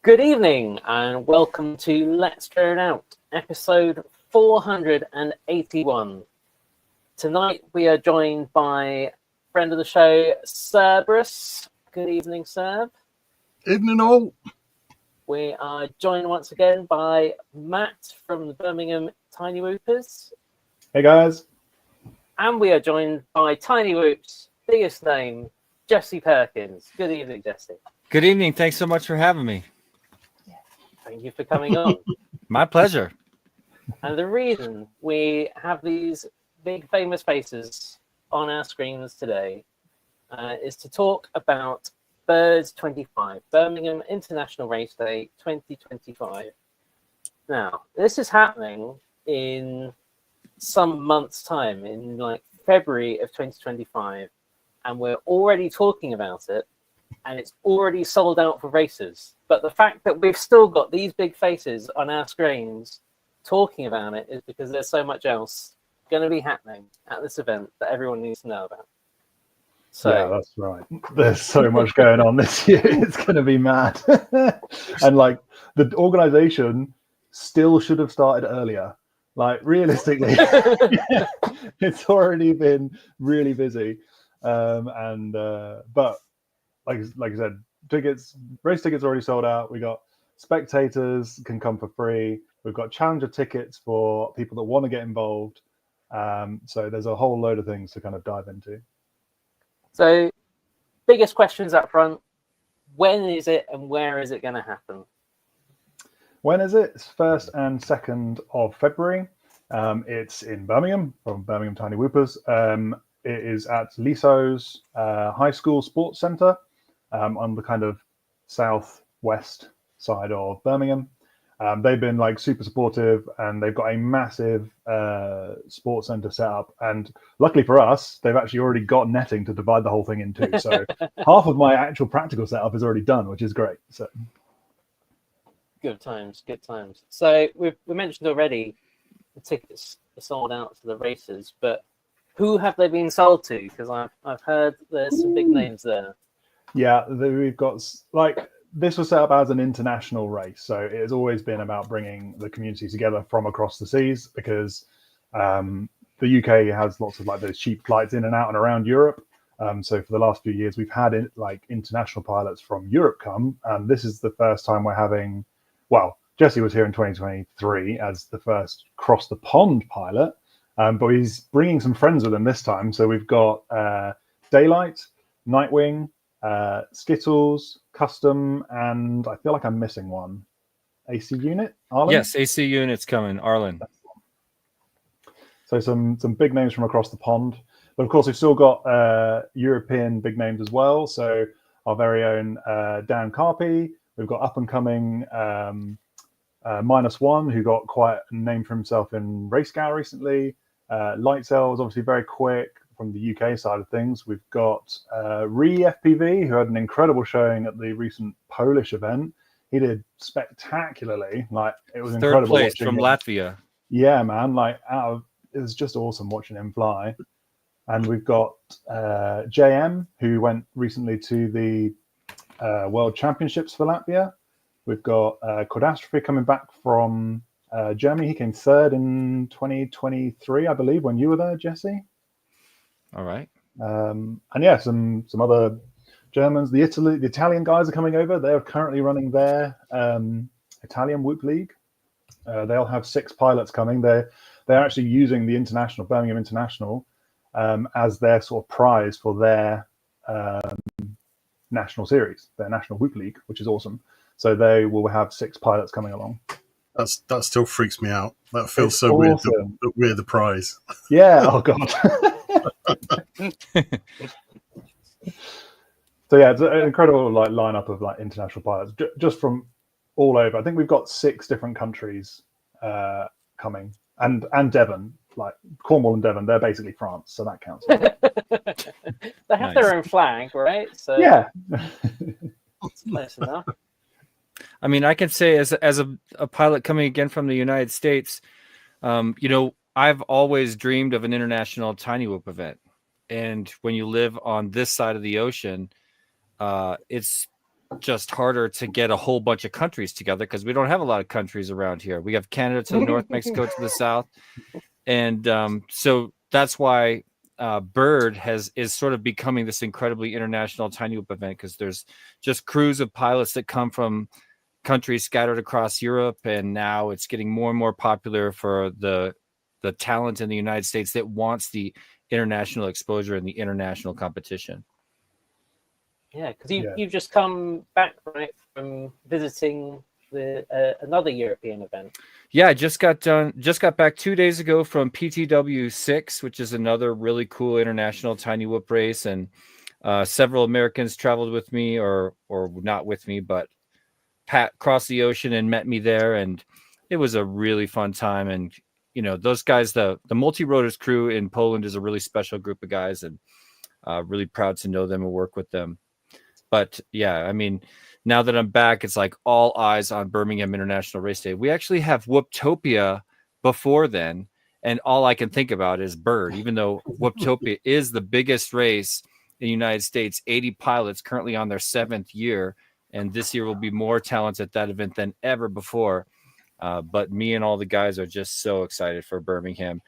Good evening and welcome to Let's Drone Out, episode 481. Tonight we are joined by friend of the show, Cerberus. Good evening, Cerb. Evening all. We are joined once again by Matt from the Birmingham Tiny Whoopers. Hey guys. And we are joined by Tiny Whoop's biggest name, Jesse Perkins. Good evening, Jesse. Good evening. Thanks so much for having me. Thank you for coming on. My pleasure. And the reason we have these big famous faces on our screens today is to talk about Birds 25, Birmingham International Race Day 2025. Now, this is happening in some months' time, in like February of 2025, and we're already talking about it, and it's already sold out for races. But the fact that we've still got these big faces on our screens talking about it is because there's so much else going to be happening at this event that everyone needs to know about. So, yeah, that's right. There's so much going on this year. It's going to be mad. And like the organization still should have started earlier. Like realistically, it's already been really busy. But like I said, race tickets are already sold out. We got spectators can come for free. We've got challenger tickets for people that want to get involved. So there's a whole load of things to kind of dive into. So biggest questions up front. When is it and where is it going to happen? When is it? It's 1st and 2nd of February. It's in Birmingham, from Birmingham Tiny Whoopers. It is at Liso's High School Sports Centre on the kind of southwest side of Birmingham. They've been like super supportive, and they've got a massive sports centre set up. And luckily for us, they've actually already got netting to divide the whole thing in two. So half of my actual practical setup is already done, which is great. So good times. So we mentioned already the tickets are sold out to the races, but who have they been sold to? Because I've heard there's some big names there. Yeah, we've got like. This was set up as an international race, so it has always been about bringing the community together from across the seas, because the UK has lots of like those cheap flights in and out and around Europe. So for the last few years, we've had like international pilots from Europe come, and this is the first time we're having. Well, Jesse was here in 2023 as the first cross the pond pilot, but he's bringing some friends with him this time. So we've got Daylight, Nightwing, Skittles, Custom, and I feel like I'm missing one. AC Unit, Arlen? Yes, AC Unit's coming, Arlen. So some big names from across the pond. But of course, we've still got European big names as well. So our very own Dan Carpy. We've got up and coming -1, who got quite a name for himself in Race Scout recently. Lightsail is obviously very quick. From the UK side of things, we've got FPV, who had an incredible showing at the recent Polish event. He did spectacularly. Like it was incredible. Third place from Latvia. Yeah, man. Like it was just awesome watching him fly. And we've got JM, who went recently to the World Championships for Latvia. We've got Codastrophe coming back from Germany. He came 3rd in 2023, I believe, when you were there, Jesse. All right. And yeah, some other Germans. The Italian guys are coming over. They're currently running their Italian Whoop League. They'll have 6 pilots coming. They're actually using the Birmingham International as their sort of prize for their national series, their national Whoop League, which is awesome. So they will have 6 pilots coming along. That still freaks me out. That feels it's so awesome. Weird that we're the prize. Yeah. Oh God. So yeah, it's an incredible like lineup of like international pilots just from all over. I think we've got 6 different countries coming, and Devon, like Cornwall and Devon, they're basically France, so that counts. They have their own flag, right? So yeah, it's close enough. I mean, I can say as a pilot coming again from the United States, I've always dreamed of an international Tiny Whoop event. And when you live on this side of the ocean, it's just harder to get a whole bunch of countries together because we don't have a lot of countries around here. We have Canada to the north, Mexico to the south, and so that's why Bird is sort of becoming this incredibly international tiny whoop event, because there's just crews of pilots that come from countries scattered across Europe, and now it's getting more and more popular for the talent in the United States that wants the international exposure and the international competition. Yeah, because you've just come back, right, from visiting another European event. Yeah, I just got back 2 days ago from PTW 6, which is another really cool international tiny whoop race, and several Americans traveled with me, or not with me, but Pat crossed the ocean and met me there, and it was a really fun time. And those guys, the Multi-Rotors crew in Poland is a really special group of guys, and really proud to know them and work with them. But yeah, I mean, now that I'm back, it's like all eyes on Birmingham International Race Day. We actually have Whooptopia before then, and all I can think about is Bird, even though Whooptopia is the biggest race in the United States, 80 pilots currently on their 7th year, and this year will be more talent at that event than ever before. But me and all the guys are just so excited for Birmingham.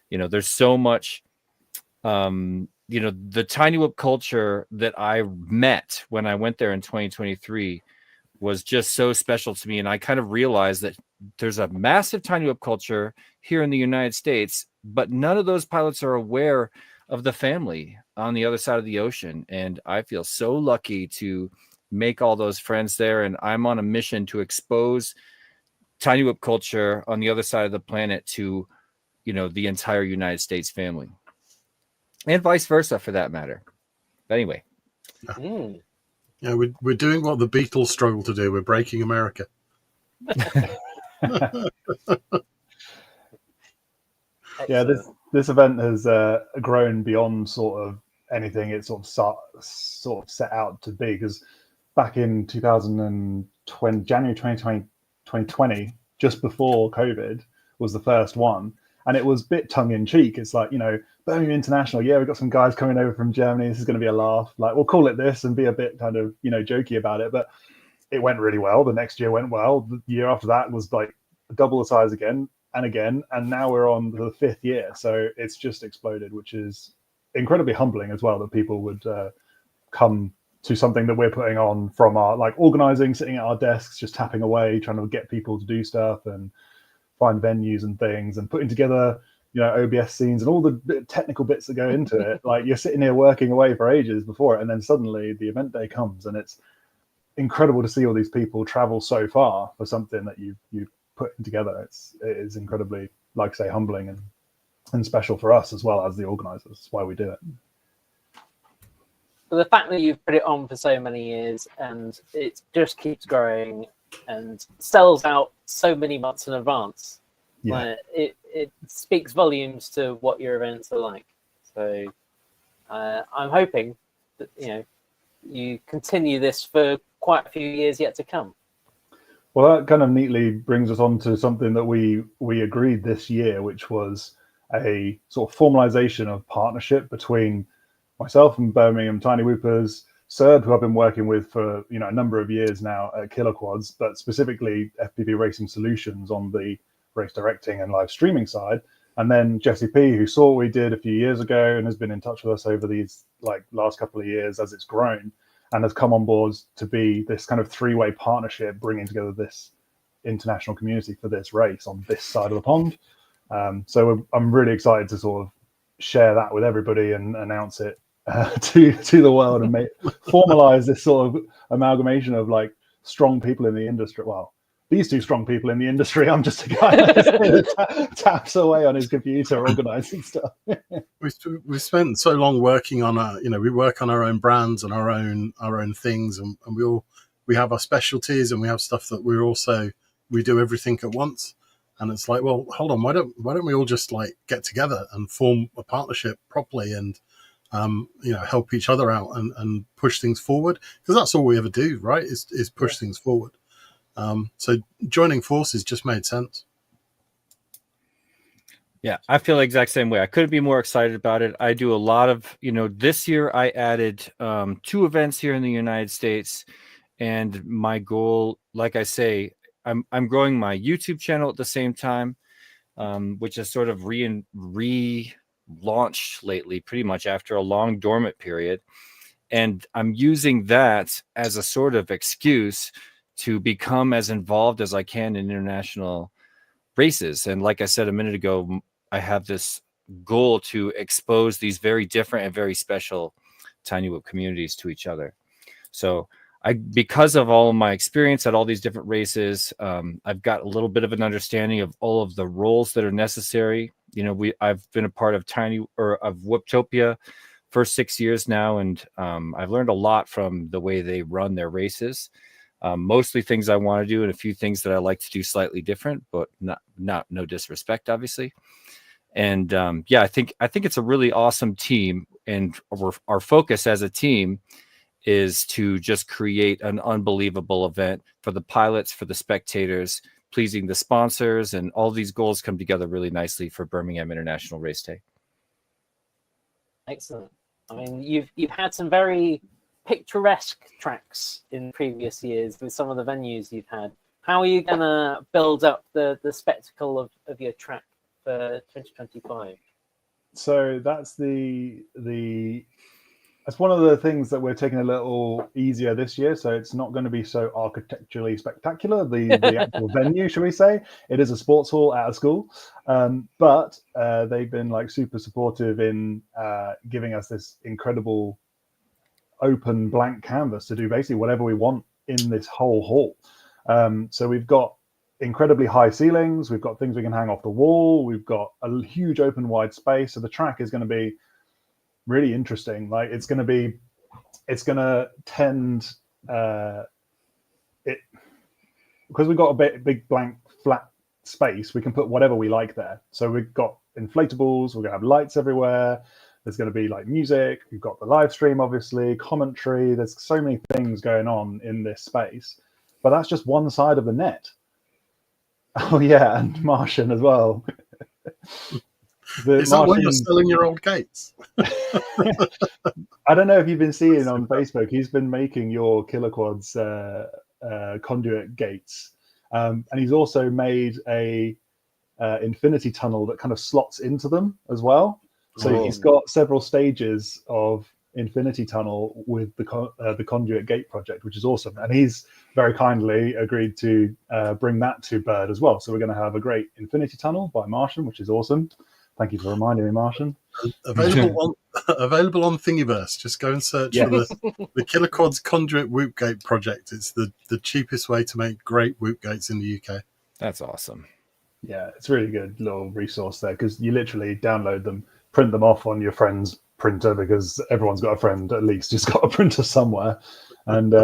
There's so much the tiny whoop culture that I met when I went there in 2023 was just so special to me. And I kind of realized that there's a massive tiny whoop culture here in the United States, but none of those pilots are aware of the family on the other side of the ocean. And I feel so lucky to make all those friends there. And I'm on a mission to expose tiny whoop culture on the other side of the planet to, the entire United States family. And vice versa, for that matter. But anyway. Yeah, we're doing what the Beatles struggle to do. We're breaking America. Yeah, this event has grown beyond sort of anything it sort of set out to be. Because back in 2020, January 2020, just before COVID, was the first one. And it was a bit tongue-in-cheek. It's like, Birmingham International, yeah, we've got some guys coming over from Germany. This is going to be a laugh. Like, we'll call it this and be a bit kind of, jokey about it. But it went really well. The next year went well. The year after that was like double the size again and again. And now we're on the 5th year. So it's just exploded, which is incredibly humbling as well, that people would come to something that we're putting on from our, like, organizing, sitting at our desks, just tapping away, trying to get people to do stuff and find venues and things, and putting together OBS scenes and all the technical bits that go into it. Like, you're sitting here working away for ages before it, and then suddenly the event day comes, and it's incredible to see all these people travel so far for something that you put together. It is incredibly, like I say, humbling and special for us as well as the organizers. That's why we do it. But the fact that you've put it on for so many years and it just keeps growing and sells out so many months in advance, it speaks volumes to what your events are like. So I'm hoping that you continue this for quite a few years yet to come. Well, that kind of neatly brings us on to something that we agreed this year, which was a sort of formalization of partnership between myself and Birmingham Tiny Whoopers, Cerb, who I've been working with for a number of years now at Killer Quads, but specifically FPV Racing Solutions on the race directing and live streaming side, and then Jesse P, who saw what we did a few years ago and has been in touch with us over these last couple of years as it's grown, and has come on board to be this kind of 3-way partnership, bringing together this international community for this race on this side of the pond. So I'm really excited to sort of share that with everybody and announce it to the world and formalize this sort of amalgamation of strong people in the industry. Well, these two strong people in the industry. I'm just a guy that taps away on his computer organizing stuff. We spent so long working on we work on our own brands and our own things, and we have our specialties, and we have stuff that we do everything at once. And it's like, well, hold on, why don't we all just get together and form a partnership properly and help each other out and push things forward, because that's all we ever do, right? Is push things forward. So joining forces just made sense. Yeah, I feel the exact same way. I couldn't be more excited about it. I do a lot of, this year I added 2 events here in the United States, And my goal, like I say, I'm growing my YouTube channel at the same time, which is sort of relaunched lately, pretty much after a long dormant period. And I'm using that as a sort of excuse to become as involved as I can in international races. And like I said a minute ago, I have this goal to expose these very different and very special tiny whoop communities to each other. So because of all of my experience at all these different races, I've got a little bit of an understanding of all of the roles that are necessary. You know, I've been a part of of Whooptopia for 6 years now, and I've learned a lot from the way they run their races. Mostly things I want to do, and a few things that I like to do slightly different, but no disrespect, obviously. And I think it's a really awesome team, and our focus as a team is to just create an unbelievable event for the pilots, for the spectators, pleasing the sponsors, and all these goals come together really nicely for Birmingham International Race Day. Excellent. I mean, you've had some very picturesque tracks in previous years with some of the venues you've had. How are you going to build up the spectacle of your track for 2025? So that's that's one of the things that we're taking a little easier this year. So it's not going to be so architecturally spectacular, the actual venue, shall we say. It is a sports hall at a school. But they've been like super supportive in giving us this incredible open blank canvas to do basically whatever we want in this whole hall. So we've got incredibly high ceilings. We've got things we can hang off the wall. We've got a huge open wide space. So the track is going to be really interesting. Like it's going to tend it because we've got a big blank flat space. We can put whatever we like there. So we've got inflatables. We're going to have lights everywhere. There's going to be like music. We've got the live stream, obviously, commentary. There's so many things going on in this space, but that's just one side of the net. Oh yeah, and Martian as well. Is that why you're selling your old gates? I don't know if you've been seeing on Facebook. He's been making your Killer Quads conduit gates, and he's also made a infinity tunnel that kind of slots into them as well. So he's got several stages of infinity tunnel with the conduit gate project, which is awesome. And he's very kindly agreed to bring that to Bird as well. So we're going to have a great infinity tunnel by Martian, which is awesome. Thank you for reminding me, Martian. Available on Thingiverse. Just go and search for the Killer Quads Conduit Whoop Gate project. It's the cheapest way to make great whoop gates in the UK. That's awesome. Yeah, it's a really good little resource there because you literally download them, print them off on your friend's printer because everyone's got a friend at least who's got a printer somewhere. And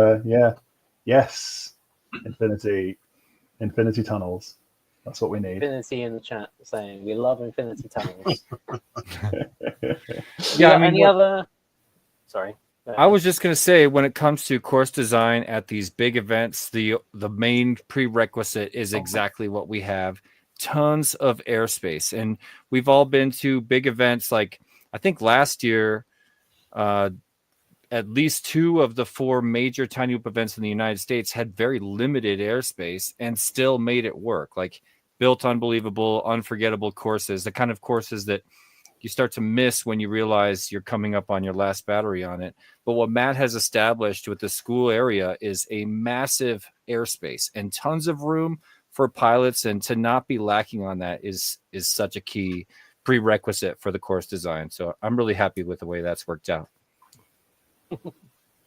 infinity tunnels. That's what we need. Infinity in the chat saying we love infinity tunnels. Yeah, I mean, other? Sorry. I was just going to say, when it comes to course design at these big events, the main prerequisite is exactly what we have. Tons of airspace. And we've all been to big events. Like, I think last year, at least 2 of the 4 major tiny hoop events in the United States had very limited airspace and still made it work. Like, built unbelievable, unforgettable courses, the kind of courses that you start to miss when you realize you're coming up on your last battery on it. But what Matt has established with the school area is a massive airspace and tons of room for pilots, and to not be lacking on that is such a key prerequisite for the course design. So I'm really happy with the way that's worked out.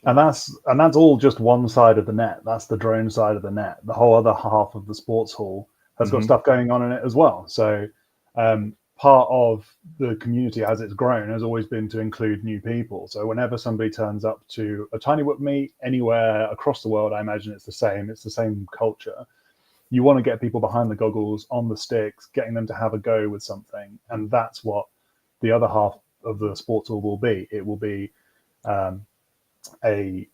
And that's all just one side of the net. That's the drone side of the net. The whole other half of the sports hall has got stuff going on in it as well. So part of the community as it's grown has always been to include new people. So whenever somebody turns up to a tiny whoop meet anywhere across the world, I imagine it's the same. It's the same culture. You want to get people behind the goggles, on the sticks, getting them to have a go with something. And that's what the other half of the sports hall will be. It will be a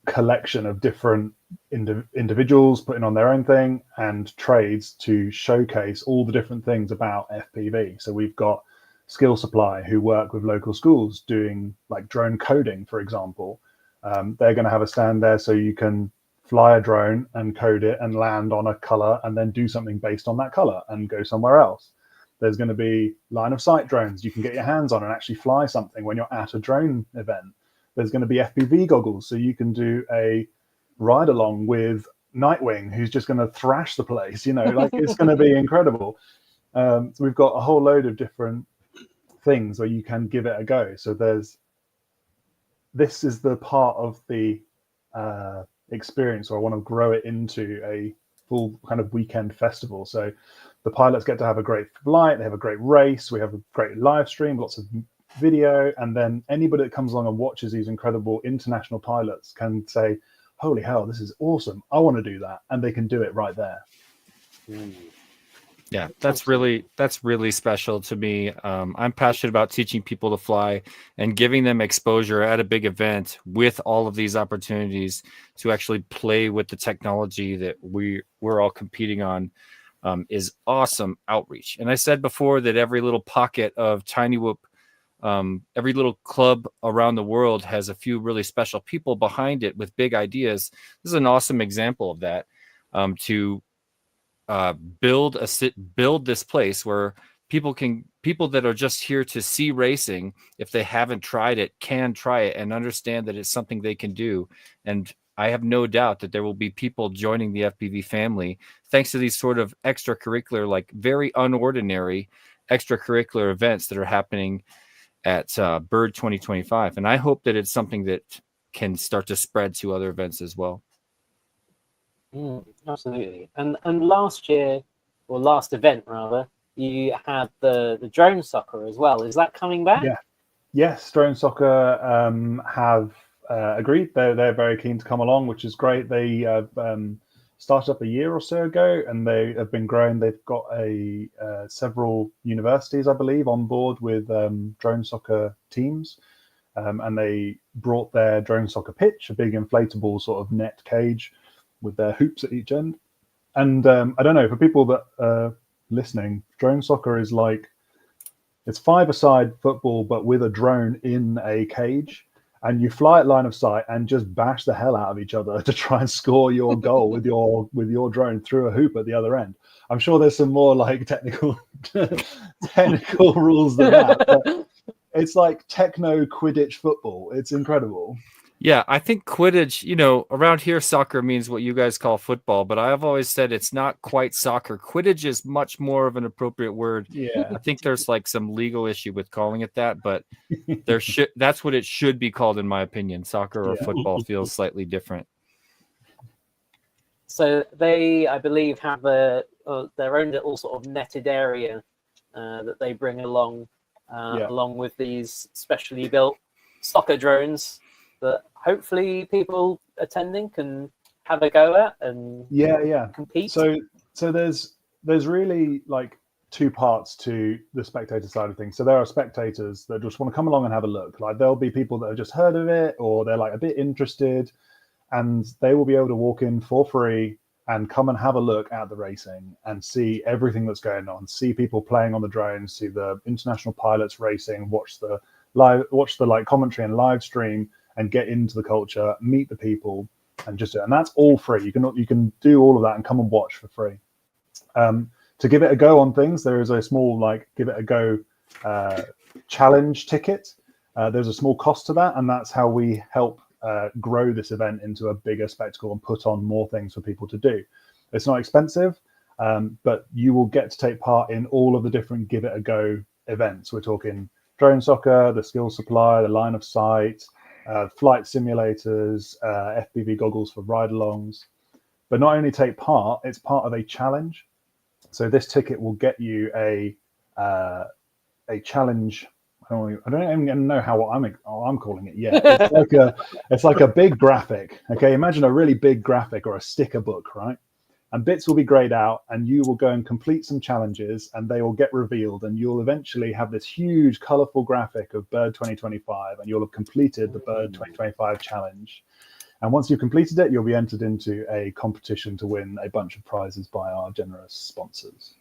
collection of different individuals putting on their own thing and trades to showcase all the different things about FPV. So we've got Skill Supply who work with local schools doing like drone coding, for example. They're going to have a stand there so you can fly a drone and code it and land on a color and then do something based on that color and go somewhere else. There's going to be line of sight drones you can get your hands on and actually fly something when you're at a drone event. There's going to be FPV goggles, so you can do a ride along with Nightwing, who's just going to thrash the place. Like it's going to be incredible. So we've got a whole load of different things where you can give it a go. So this is the part of the experience where I want to grow it into a full kind of weekend festival. So the pilots get to have a great flight, they have a great race, we have a great live stream, lots of video, and then anybody that comes along and watches these incredible international pilots can say, holy hell, this is awesome, I want to do that, and they can do it right there. Yeah, that's really special to me. I'm passionate about teaching people to fly and giving them exposure at a big event with all of these opportunities to actually play with the technology that we're all competing on. Is awesome outreach. And I said before that every little pocket of Tiny Whoop, every little club around the world has a few really special people behind it with big ideas. This is an awesome example of that. To build this place where people that are just here to see racing, if they haven't tried it, can try it and understand that it's something they can do. And I have no doubt that there will be people joining the FPV family thanks to these sort of extracurricular, like very unordinary extracurricular events that are happening at Bird 2025. And I hope that it's something that can start to spread to other events as well. Absolutely. And last year, or last event rather, you had the drone soccer as well. Is that coming back? Yeah. Yes, drone soccer have agreed. They're very keen to come along, which is great. They started up a year or so ago, and they have been growing. They've got several universities, I believe, on board with drone soccer teams, and they brought their drone soccer pitch, a big inflatable sort of net cage with their hoops at each end. And I don't know, for people that are listening, drone soccer is like, it's five-a-side football, but with a drone in a cage. And you fly at line of sight and just bash the hell out of each other to try and score your goal with your drone through a hoop at the other end. I'm sure there's some more like technical rules than that. But it's like techno Quidditch football. It's incredible. Yeah, I think Quidditch, around here, soccer means what you guys call football, but I've always said it's not quite soccer. Quidditch is much more of an appropriate word. Yeah. I think there's like some legal issue with calling it that, but that's what it should be called, in my opinion. Soccer or football feels slightly different. So they, I believe, have their own little sort of netted area that they bring along with these specially built soccer drones that hopefully people attending can have a go at and compete. So there's really like two parts to the spectator side of things. So there are spectators that just want to come along and have a look. Like there'll be people that have just heard of it, or they're like a bit interested, and they will be able to walk in for free and come and have a look at the racing and see everything that's going on, see people playing on the drones, see the international pilots racing, watch the like commentary and live stream, and get into the culture, meet the people, and just do it. And that's all free. You can do all of that and come and watch for free. To give it a go on things, there is a small give it a go challenge ticket. There's a small cost to that, and that's how we help grow this event into a bigger spectacle and put on more things for people to do. It's not expensive, but you will get to take part in all of the different give it a go events. We're talking drone soccer, the skill supply, the line of sight, flight simulators, FPV goggles for ride-alongs. But not only take part, it's part of a challenge. So this ticket will get you a challenge. I don't even know how I'm calling it yet. It's like a big graphic. Okay, imagine a really big graphic or a sticker book, right? And bits will be grayed out, and you will go and complete some challenges, and they will get revealed, and you'll eventually have this huge, colorful graphic of Bird 2025, and you'll have completed the Bird 2025 challenge. And once you've completed it, you'll be entered into a competition to win a bunch of prizes by our generous sponsors.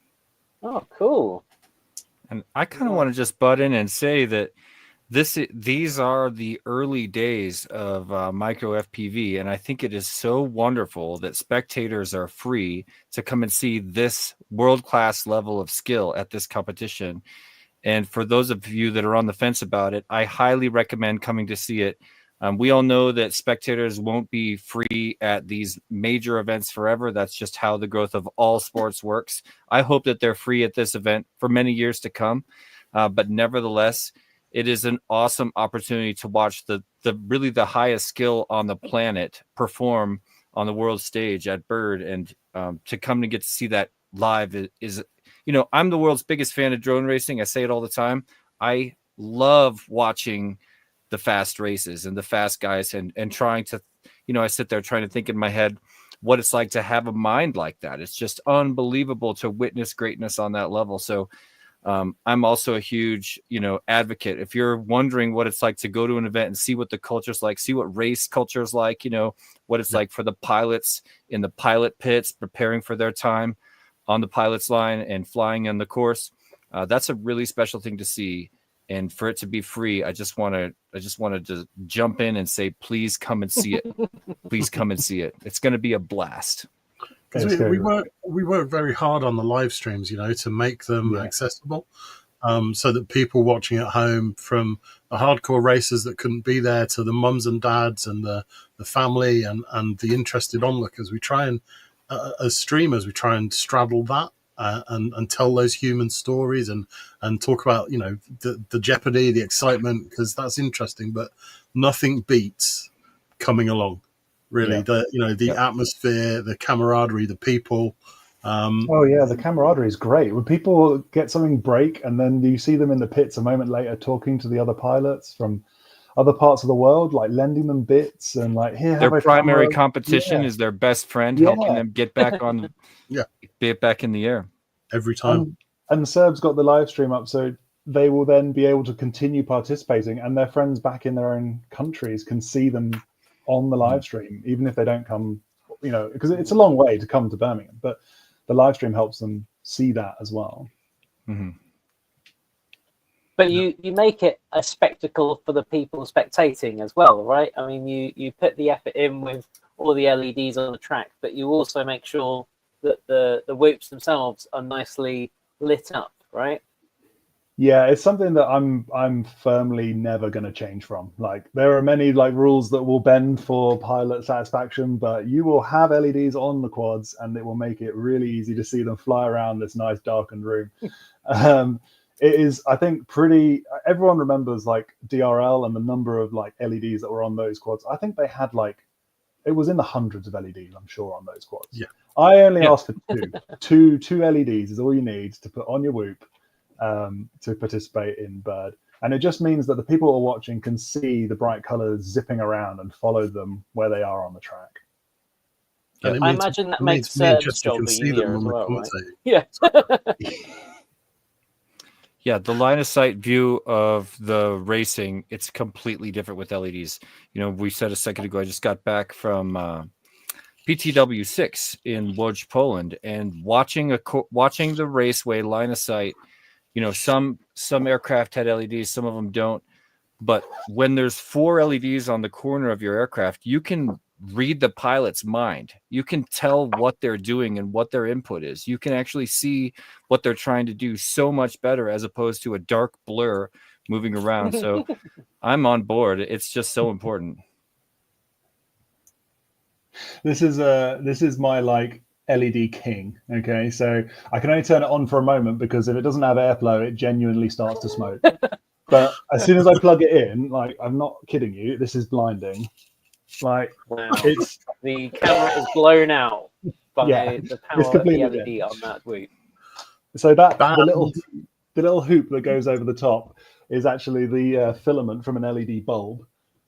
Oh, cool. And I kind of want to just butt in and say that These are the early days of micro FPV, and I think it is so wonderful that spectators are free to come and see this world-class level of skill at this competition. And for those of you that are on the fence about it, I highly recommend coming to see it. We all know that spectators won't be free at these major events forever. That's just how the growth of all sports works. I hope that they're free at this event for many years to come. But nevertheless, it is an awesome opportunity to watch the really the highest skill on the planet perform on the world stage at Bird, and to come and get to see that live is, I'm the world's biggest fan of drone racing. I say it all the time. I love watching the fast races and the fast guys and trying to, I sit there trying to think in my head what it's like to have a mind like that. It's just unbelievable to witness greatness on that level. So I'm also a huge, advocate. If you're wondering what it's like to go to an event and see what the culture's like, see what race culture is like, what it's like for the pilots in the pilot pits, preparing for their time on the pilot's line and flying on the course. That's a really special thing to see. And for it to be free, I just wanted to jump in and say, please come and see it. Please come and see it. It's going to be a blast. Because we work very hard on the live streams, to make them accessible, so that people watching at home, from the hardcore racers that couldn't be there to the mums and dads and the family and the interested onlookers, we try and, as streamers, we try and straddle that. And tell those human stories and talk about the jeopardy, the excitement, because that's interesting. But nothing beats coming along, really. The atmosphere, the camaraderie, the people. The camaraderie is great. When people get something break and then you see them in the pits a moment later talking to the other pilots from other parts of the world, like lending them bits and like, here, their primary competition is their best friend helping them get back on get back in the air every time. And Serb's got the live stream up, so they will then be able to continue participating, and their friends back in their own countries can see them on the live stream, even if they don't come, because it's a long way to come to Birmingham, but the live stream helps them see that as well. Mm-hmm. But you make it a spectacle for the people spectating as well, right? I mean, you put the effort in with all the LEDs on the track, but you also make sure that the whoops themselves are nicely lit up, right? Yeah, it's something that I'm firmly never going to change from. Like, there are many rules that will bend for pilot satisfaction, but you will have LEDs on the quads, and it will make it really easy to see them fly around this nice darkened room. It is, I think, everyone remembers DRL and the number of LEDs that were on those quads. I think they had it was in the hundreds of LEDs, I'm sure, on those quads. Yeah. I only asked for two LEDs is all you need to put on your whoop to participate in Bird. And it just means that the people who are watching can see the bright colors zipping around and follow them where they are on the track. Yeah. I imagine that makes Serb's job easier as well, right? Yeah. Yeah, the line of sight view of the racing, it's completely different with LEDs. We said a second ago, I just got back from PTW 6 in Łódź, Poland, and watching the raceway line of sight. Some aircraft had LEDs, some of them don't. But when there's 4 LEDs on the corner of your aircraft, you can read the pilot's mind. You can tell what they're doing and what their input is. You can actually see what they're trying to do so much better, as opposed to a dark blur moving around. So I'm on board. It's just so important. This is my LED king. Okay, so I can only turn it on for a moment, because if it doesn't have airflow, it genuinely starts to smoke. But as soon as I plug it in, I'm not kidding you, this is blinding. Wow. It's the camera is blown out by the power of the LED on that whoop. So the little hoop that goes over the top is actually the filament from an LED bulb.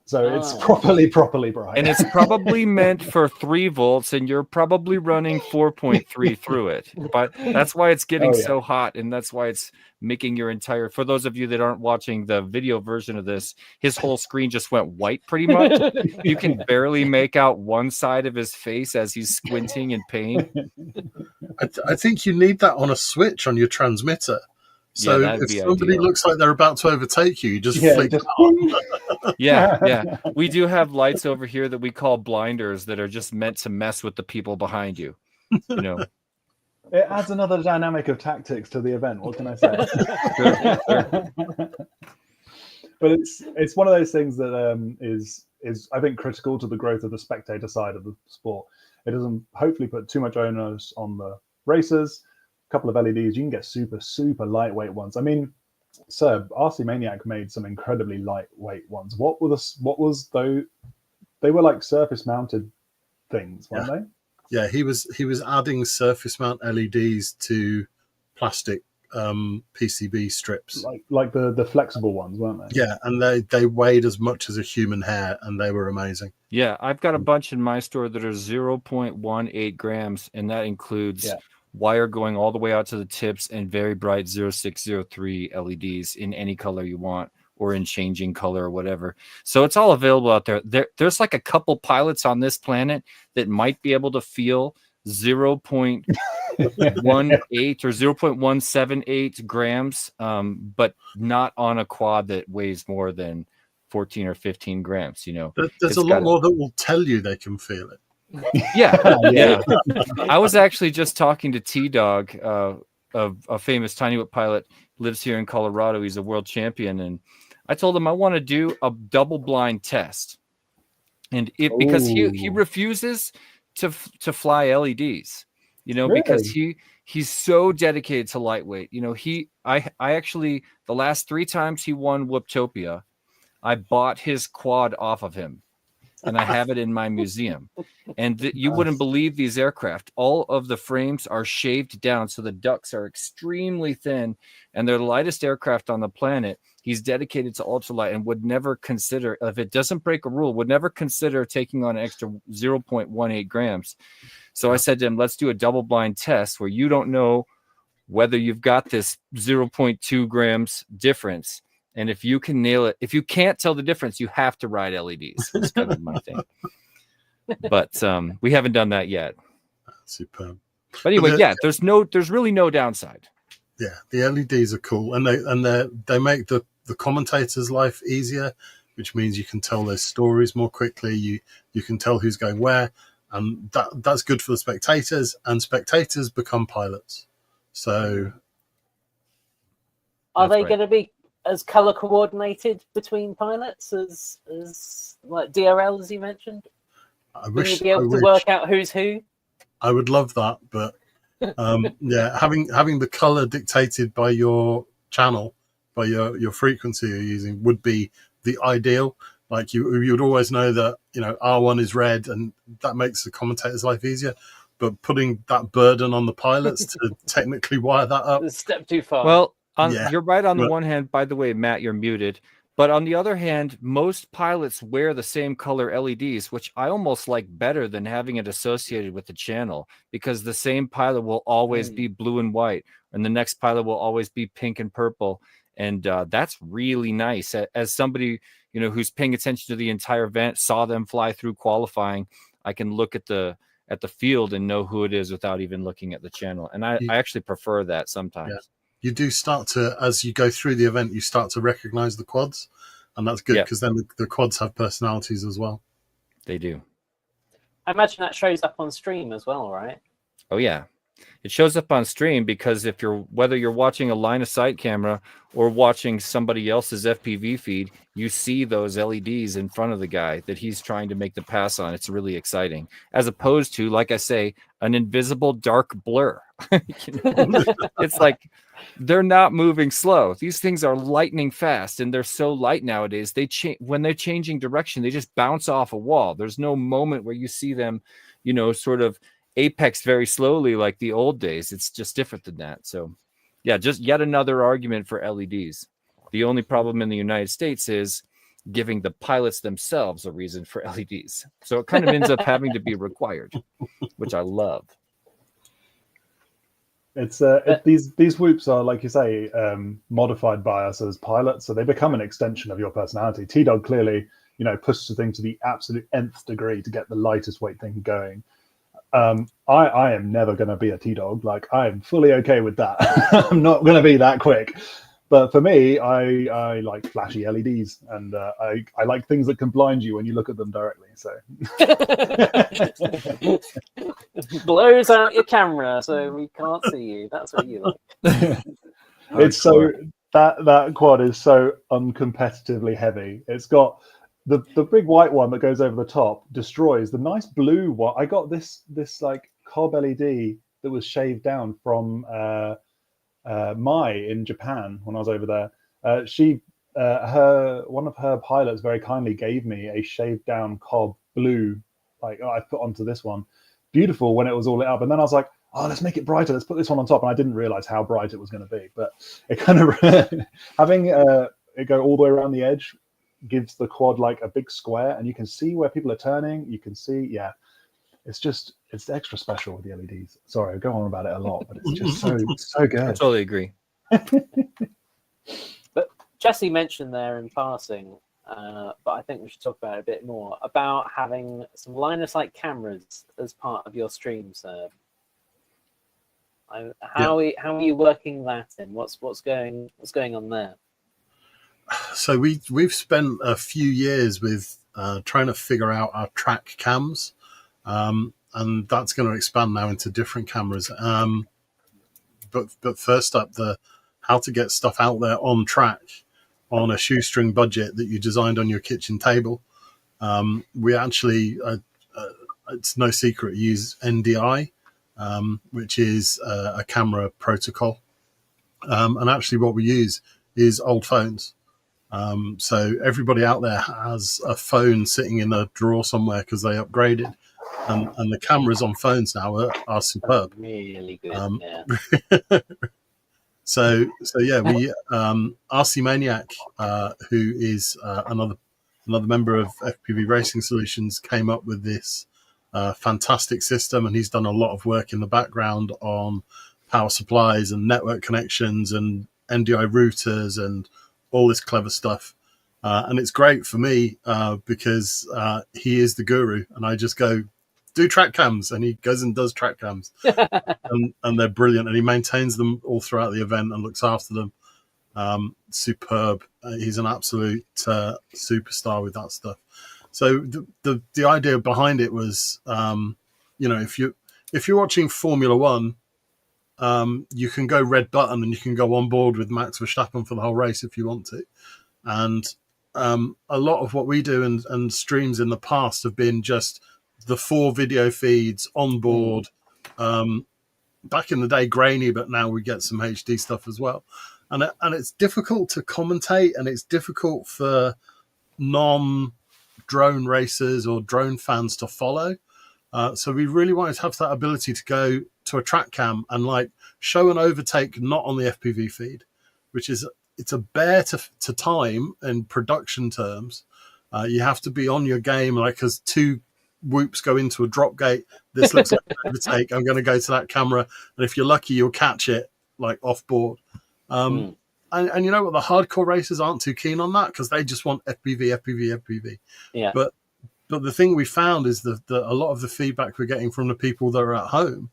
So it's properly bright. And it's probably meant for 3 volts, and you're probably running 4.3 through it. But that's why it's getting so hot, and that's why it's making your entire... For those of you that aren't watching the video version of this, his whole screen just went white pretty much. You can barely make out one side of his face as he's squinting in pain. I think you need that on a switch on your transmitter. So that'd if be somebody ideal. looks like they're about to overtake you, you just flick just out. Yeah. We do have lights over here that we call blinders that are just meant to mess with the people behind you. You know, it adds another dynamic of tactics to the event. What can I say? Sure. But it's one of those things that is I think critical to the growth of the spectator side of the sport. It doesn't hopefully put too much onus on the racers. A couple of LEDs, you can get super lightweight ones. I mean, Sir, RC Maniac made some incredibly lightweight ones. What was though? They were like surface mounted things, weren't they? Yeah, he was adding surface mount LEDs to plastic PCB strips, like the flexible ones, weren't they? Yeah, and they weighed as much as a human hair, and they were amazing. Yeah, I've got a bunch in my store that are 0.18 grams, and that includes wire going all the way out to the tips and very bright 0603 LEDs in any color you want, or in changing color or whatever. So it's all available out there. There's like a couple pilots on this planet that might be able to feel 0.18 or 0.178 grams, but not on a quad that weighs more than 14 or 15 grams. You know, there's a lot more that will tell you they can feel it. Yeah. I was actually just talking to T-Dog, a famous tiny whip pilot, lives here in Colorado. He's a world champion, and I told him I want to do a double blind test, and because he refuses to fly LEDs, you know, really? because he's so dedicated to lightweight. You know, I actually, the last 3 times he won Whooptopia, I bought his quad off of him, and I have it in my museum. And you wouldn't believe these aircraft. All of the frames are shaved down, so the ducts are extremely thin, and they're the lightest aircraft on the planet. He's dedicated to ultralight and would never consider, if it doesn't break a rule, would never consider taking on an extra 0.18 grams. So I said to him, let's do a double blind test where you don't know whether you've got this 0.2 grams difference. And if you can nail it, if you can't tell the difference, you have to ride LEDs. That's kind of my thing. But we haven't done that yet. Superb. But anyway, there's really no downside. Yeah, the LEDs are cool, and they make the commentator's life easier, which means you can tell their stories more quickly. You can tell who's going where, and that's good for the spectators. And spectators become pilots. So, are they going to be as color coordinated between pilots as like DRL, as you mentioned? I wish you'd be able to work out who's who. I would love that, but having the color dictated by your channel, by your frequency you're using, would be the ideal. Like you would always know that, you know, R1 is red, and that makes the commentator's life easier. But putting that burden on the pilots to technically wire that up, a step too far. Well, you're right on the one hand. By the way, Matt, you're muted. But on the other hand, most pilots wear the same color LEDs, which I almost like better than having it associated with the channel, because the same pilot will always be blue and white, and the next pilot will always be pink and purple. And that's really nice. As somebody, you know, who's paying attention to the entire event, saw them fly through qualifying, I can look at the field and know who it is without even looking at the channel. And I actually prefer that sometimes. Yeah. You do start to, as you go through the event, you start to recognize the quads, and that's good because then the quads have personalities as well. They do. I imagine that shows up on stream as well, right? Oh yeah, it shows up on stream because whether you're watching a line of sight camera or watching somebody else's FPV feed, you see those LEDs in front of the guy that he's trying to make the pass on. It's really exciting, as opposed to, like I say, an invisible dark blur. It's like they're not moving slow. These things are lightning fast, and they're so light nowadays. When they're changing direction, they just bounce off a wall. There's no moment where you see them, you know, sort of apex very slowly like the old days. It's just different than that. So yeah, just yet another argument for LEDs. The only problem in the United States is giving the pilots themselves a reason for LEDs. So it kind of ends up having to be required, which I love. It's these whoops are, like you say, modified by us as pilots, so they become an extension of your personality. T-Dog clearly, you know, pushes the thing to the absolute nth degree to get the lightest weight thing going. I am never going to be a T-Dog. Like, I'm fully okay with that. I'm not going to be that quick. But for me, I like flashy LEDs, and I like things that can blind you when you look at them directly. So blows out your camera so we can't see you. That's what you like. it's so that quad is so uncompetitively heavy. It's got the big white one that goes over the top destroys the nice blue one. I got this like cob LED that was shaved down from Mai in Japan when I was over there. One of her pilots very kindly gave me a shaved down cob blue, like I put onto this one. Beautiful when it was all lit up, and then I was like, oh, let's make it brighter. Let's put this one on top, and I didn't realize how bright it was going to be. But it kind of having it go all the way around the edge gives the quad like a big square, and you can see where people are turning. You can see, yeah. It's extra special with the LEDs. Sorry, I go on about it a lot, but it's just so good. I totally agree. But Jesse mentioned there in passing, but I think we should talk about it a bit more about having some line of sight cameras as part of your streams. How are you working that in? What's going on there? So we've spent a few years with trying to figure out our track cams. And that's going to expand now into different cameras. But first up, how to get stuff out there on track on a shoestring budget that you designed on your kitchen table. We actually, it's no secret, use NDI, which is a camera protocol. And actually what we use is old phones. So everybody out there has a phone sitting in a drawer somewhere because they upgraded. And the cameras on phones now are superb. Really good. Yeah. So yeah, we RC Maniac, who is another member of FPV Racing Solutions, came up with this fantastic system, and he's done a lot of work in the background on power supplies and network connections and NDI routers and all this clever stuff. And it's great for me because he is the guru, and I just go, do track cams, and he goes and does track cams. and they're brilliant, and he maintains them all throughout the event and looks after them. Superb. He's an absolute superstar with that stuff. So the idea behind it was, if you're watching Formula One, you can go red button and you can go on board with Max Verstappen for the whole race if you want to. And a lot of what we do and streams in the past have been just the 4 video feeds on board. Back in the day, grainy, but now we get some HD stuff as well. And it's difficult to commentate, and it's difficult for non-drone racers or drone fans to follow. So we really wanted to have that ability to go to a track cam and like show an overtake not on the FPV feed, which is it's a bear to time in production terms. You have to be on your game, like as 2 whoops go into a drop gate. This looks like an overtake. I'm going to go to that camera, and if you're lucky, you'll catch it like off board. And you know what? The hardcore racers aren't too keen on that because they just want FPV. Yeah. But the thing we found is that a lot of the feedback we're getting from the people that are at home,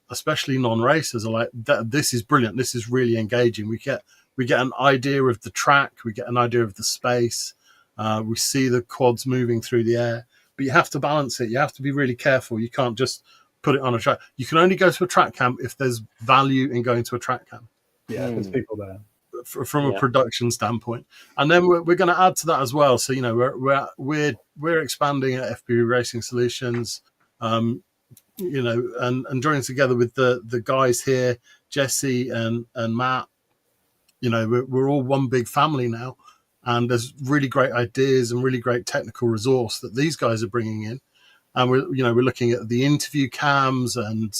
especially non-racers, are like, this is brilliant. This is really engaging. We get an idea of the track. We get an idea of the space. We see the quads moving through the air. But you have to balance it. You have to be really careful. You can't just put it on a track. You can only go to a track cam if there's value in going to a track cam. Yeah, there's people there. From a production standpoint. And then we're going to add to that as well. So, we're expanding at FPV Racing Solutions, and joining together with the guys here, Jesse and Matt. We're all one big family now. And there's really great ideas and really great technical resource that these guys are bringing in. And we're looking at the interview cams and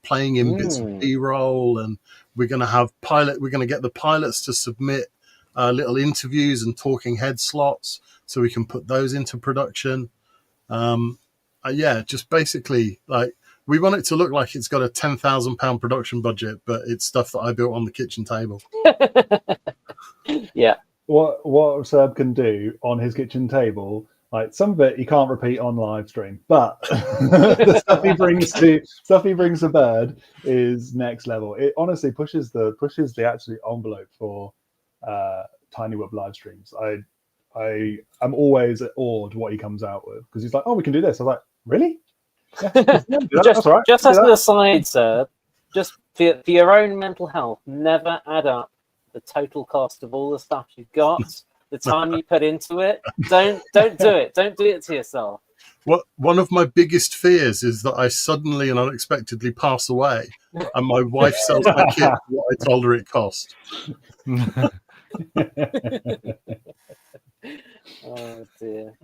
playing in bits of B-roll, and we're going to get the pilots to submit little interviews and talking head slots so we can put those into production. Just basically like we want it to look like it's got a £10,000 production budget, but it's stuff that I built on the kitchen table. Yeah. What Seb can do on his kitchen table, Like some of it you can't repeat on live stream, but the stuff he brings to Bird is next level. It honestly pushes the actual envelope for Tiny Whoop live streams. I am always awed what he comes out with, because he's like, "Oh, we can do this." I was like, "Really? Yeah, that's all right." Just as an aside, sir, just for your own mental health, never add up the total cost of all the stuff you've got, the time you put into it. Don't do it. Don't do it to yourself. One of my biggest fears is that I suddenly and unexpectedly pass away, and my wife sells my kit what I told her it cost. Oh dear.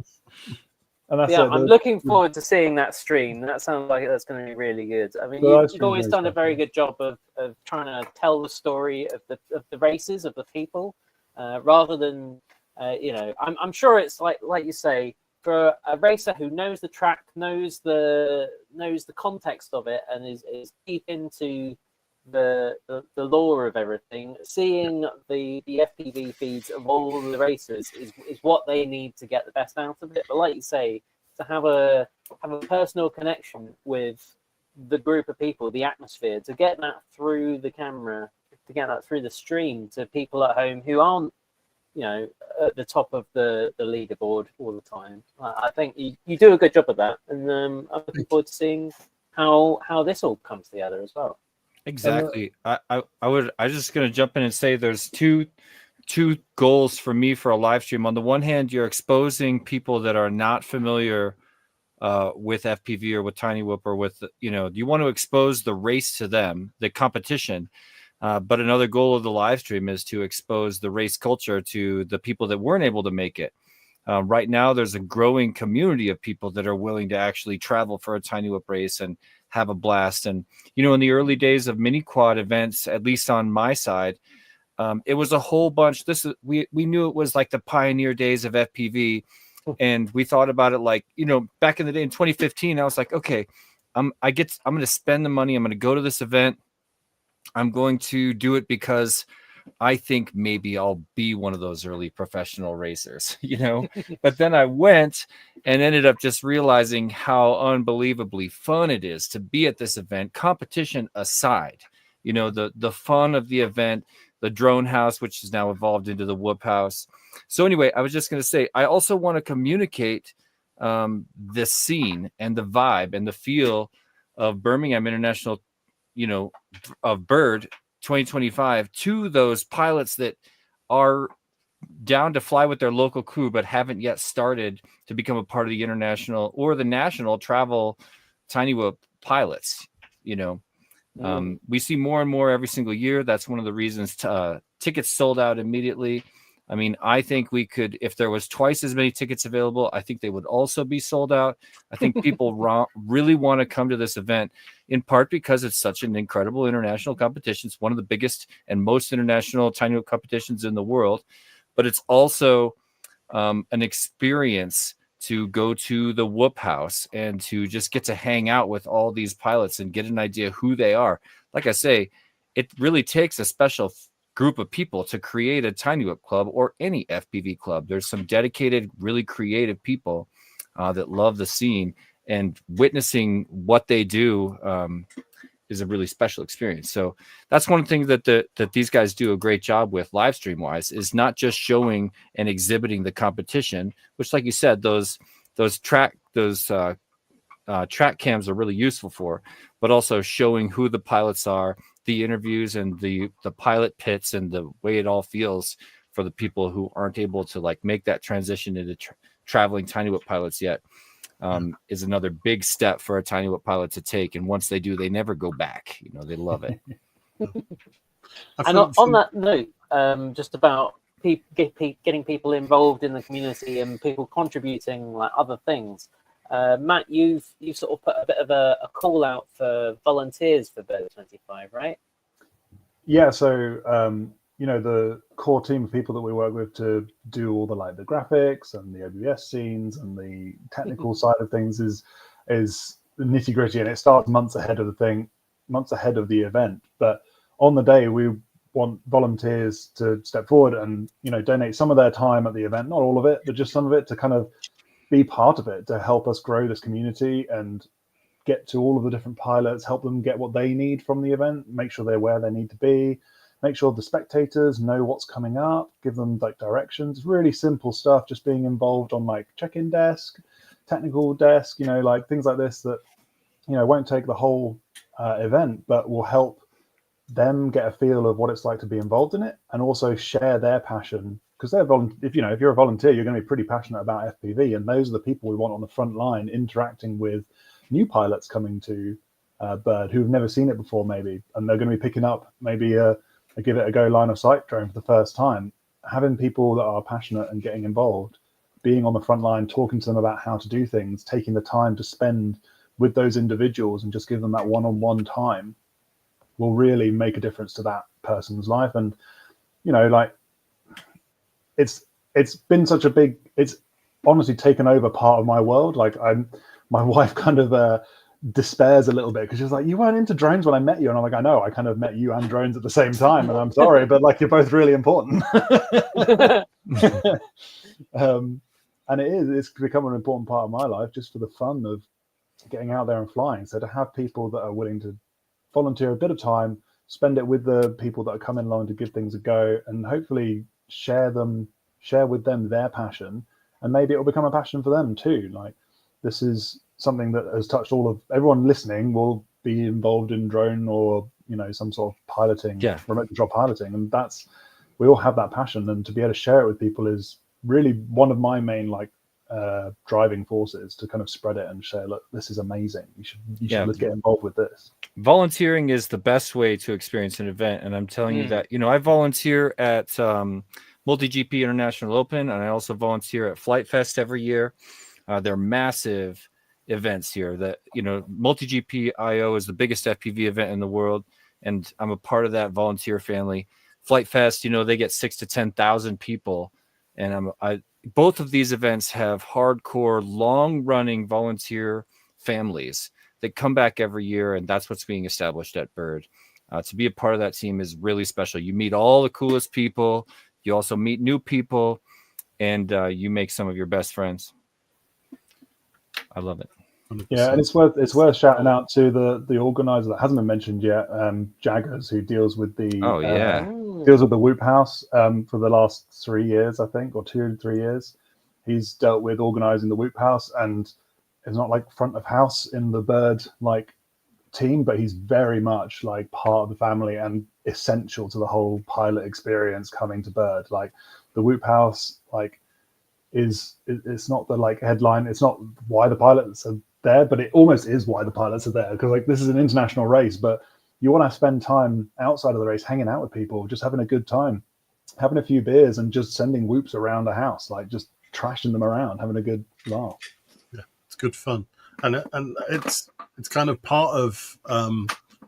And that's I'm looking forward to seeing that stream. That sounds like that's going to be really good. I mean, you've always done a very good job of trying to tell the story of the races, of the people, rather than I'm sure it's like you say, for a racer who knows the track, knows the context of it, and is deep into the lore of everything, seeing the FPV feeds of all the racers is what they need to get the best out of it. But like you say, to have a personal connection with the group of people, the atmosphere, to get that through the camera, to get that through the stream to people at home who aren't at the top of the leaderboard all the time. I think you do a good job of that, and I'm looking forward to seeing how this all comes together as well. Exactly. I just going to jump in and say there's two goals for me for a live stream. On the one hand, you're exposing people that are not familiar with FPV or with Tiny Whoop, or with, you want to expose the race to them, the competition. But another goal of the live stream is to expose the race culture to the people that weren't able to make it. Right now, there's a growing community of people that are willing to actually travel for a Tiny Whoop race and have a blast. And, in the early days of mini quad events, at least on my side, it was a whole bunch. We knew it was like the pioneer days of FPV. And we thought about it like, back in the day in 2015, I was like, okay, I'm going to spend the money. I'm going to go to this event. I'm going to do it because I think maybe I'll be one of those early professional racers, But then I went and ended up just realizing how unbelievably fun it is to be at this event, competition aside. The fun of the event, the drone house, which has now evolved into the Whoop house. So anyway, I was just going to say, I also want to communicate the scene and the vibe and the feel of Birmingham International, of Bird 2025 to those pilots that are down to fly with their local crew, but haven't yet started to become a part of the international or the national travel Tiny Whoop pilots. We see more and more every single year. That's one of the reasons tickets sold out immediately. I mean, I think we could, if there was twice as many tickets available, I think they would also be sold out. I think people really want to come to this event, in part because it's such an incredible international competition. It's one of the biggest and most international Tiny Whoop competitions in the world, but it's also an experience to go to the Whoop house and to just get to hang out with all these pilots and get an idea who they are. Like I say, it really takes a special group of people to create a Tiny Whoop club or any FPV club. There's some dedicated, really creative people that love the scene, and witnessing what they do is a really special experience. So that's one thing that these guys do a great job with live stream wise, is not just showing and exhibiting the competition, which, like you said, those track cams are really useful for, but also showing who the pilots are, the interviews and the pilot pits, and the way it all feels for the people who aren't able to like make that transition into traveling Tiny Whoop pilots yet. Is another big step for a Tiny Whoop pilot to take. And once they do, they never go back. They love it. And on that note, just about getting people involved in the community and people contributing like other things. Matt, you've sort of put a bit of a call out for volunteers for Bird 25, right? Yeah, so the core team of people that we work with to do all the graphics and the OBS scenes and the technical side of things is the nitty gritty, and it starts months ahead of the event. But on the day, we want volunteers to step forward and donate some of their time at the event, not all of it, but just some of it, to kind of be part of it to help us grow this community and get to all of the different pilots, help them get what they need from the event, make sure they're where they need to be, make sure the spectators know what's coming up, give them like directions, really simple stuff, just being involved on like check-in desk, technical desk, you know, like things like this that, you know, won't take the whole event, but will help them get a feel of what it's like to be involved in it, and also share their passion, because they're if you're a volunteer, you're going to be pretty passionate about FPV, and those are the people we want on the front line interacting with new pilots coming to Bird who've never seen it before, maybe, and they're going to be picking up maybe a give it a go line of sight drone for the first time. Having people that are passionate and getting involved, being on the front line, talking to them about how to do things, taking the time to spend with those individuals and just give them that one-on-one time will really make a difference to that person's life. And, you know, like it's been such a big, it's honestly taken over part of my world. Like my wife kind of despairs a little bit because she's like, you weren't into drones when I met you. And I'm like, I know, I kind of met you and drones at the same time. And I'm sorry, but like, you're both really important. And it's become an important part of my life just for the fun of getting out there and flying. So to have people that are willing to volunteer a bit of time, spend it with the people that are coming along to give things a go, and hopefully share with them their passion, and maybe it will become a passion for them too. Like, this is something that has touched everyone listening will be involved in drone or, you know, some sort of piloting, remote control piloting, and we all have that passion, and to be able to share it with people is really one of my main driving forces to kind of spread it and share, look, this is amazing, you should let's get involved with this. Volunteering is the best way to experience an event, and I'm telling you that, you know, I volunteer at Multi-GP International Open, and I also volunteer at Flight Fest every year. They're massive events here. That, you know, Multi-GP IO is the biggest FPV event in the world, and I'm a part of that volunteer family. Flight Fest, you know, they get 6,000 to 10,000 people, and both of these events have hardcore, long-running volunteer families that come back every year, and that's what's being established at Bird. To be a part of that team is really special. You meet all the coolest people. You also meet new people, and you make some of your best friends. I love it. 100%. Yeah, and it's worth shouting out to the organizer that hasn't been mentioned yet, Jaggers, who deals with the deals with the Whoop House for the last 3 years, I think, or 2 or 3 years. He's dealt with organizing the Whoop House, and it's not like front of house in the Bird like team, but he's very much like part of the family and essential to the whole pilot experience coming to Bird. Like, the Whoop House, like, it's not the like headline, it's not why the pilots are there, but it almost is why the pilots are there, because like this is an international race, but you want to spend time outside of the race hanging out with people, just having a good time, having a few beers, and just sending whoops around the house, like just trashing them around, having a good laugh. Yeah, it's good fun, and it's kind of part of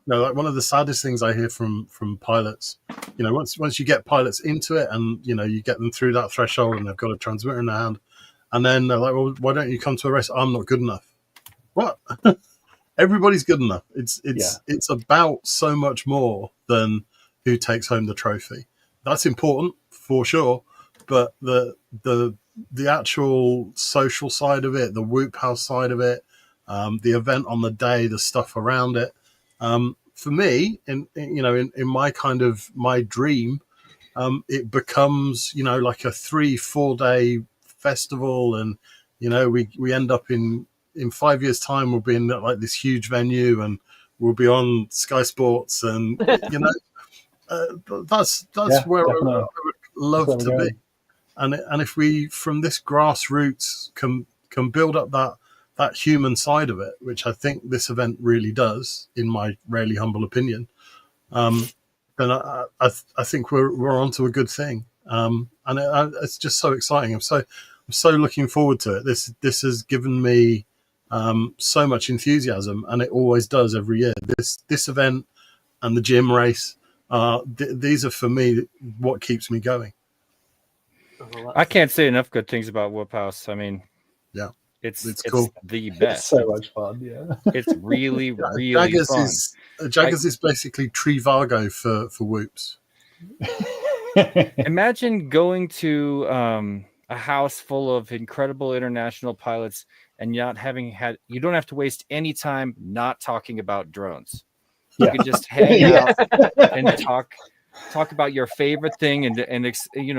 you know, like one of the saddest things I hear from pilots, you know, once you get pilots into it, and you know, you get them through that threshold, and they've got a transmitter in their hand, and then they're like, well, why don't you come to a race? I'm not good enough. What? Everybody's good enough. It's about so much more than who takes home the trophy. That's important for sure, but the actual social side of it, the Whoop House side of it, the event on the day, the stuff around it. For me, in my kind of my dream, it becomes, you know, like a 3-4 day festival, and you know, we end up in 5 years' time, we'll be in like this huge venue, and we'll be on Sky Sports, and you know, that's where I would love to be. And if we, from this grassroots, can build up that human side of it, which I think this event really does, in my really humble opinion, then I think we're onto a good thing. And it's just so exciting. I'm so looking forward to it. This has given me so much enthusiasm, and it always does every year. This event and the gym race, these are for me what keeps me going. I can't say enough good things about Whoop House. I mean, yeah, it's cool. The best. It's so much fun. Yeah, it's really Jaggers fun. Jaggers is basically Trivago for whoops. Imagine going to a house full of incredible international pilots, and you don't have to waste any time not talking about drones. You Yeah. can just hang Yeah. out and talk about your favorite thing and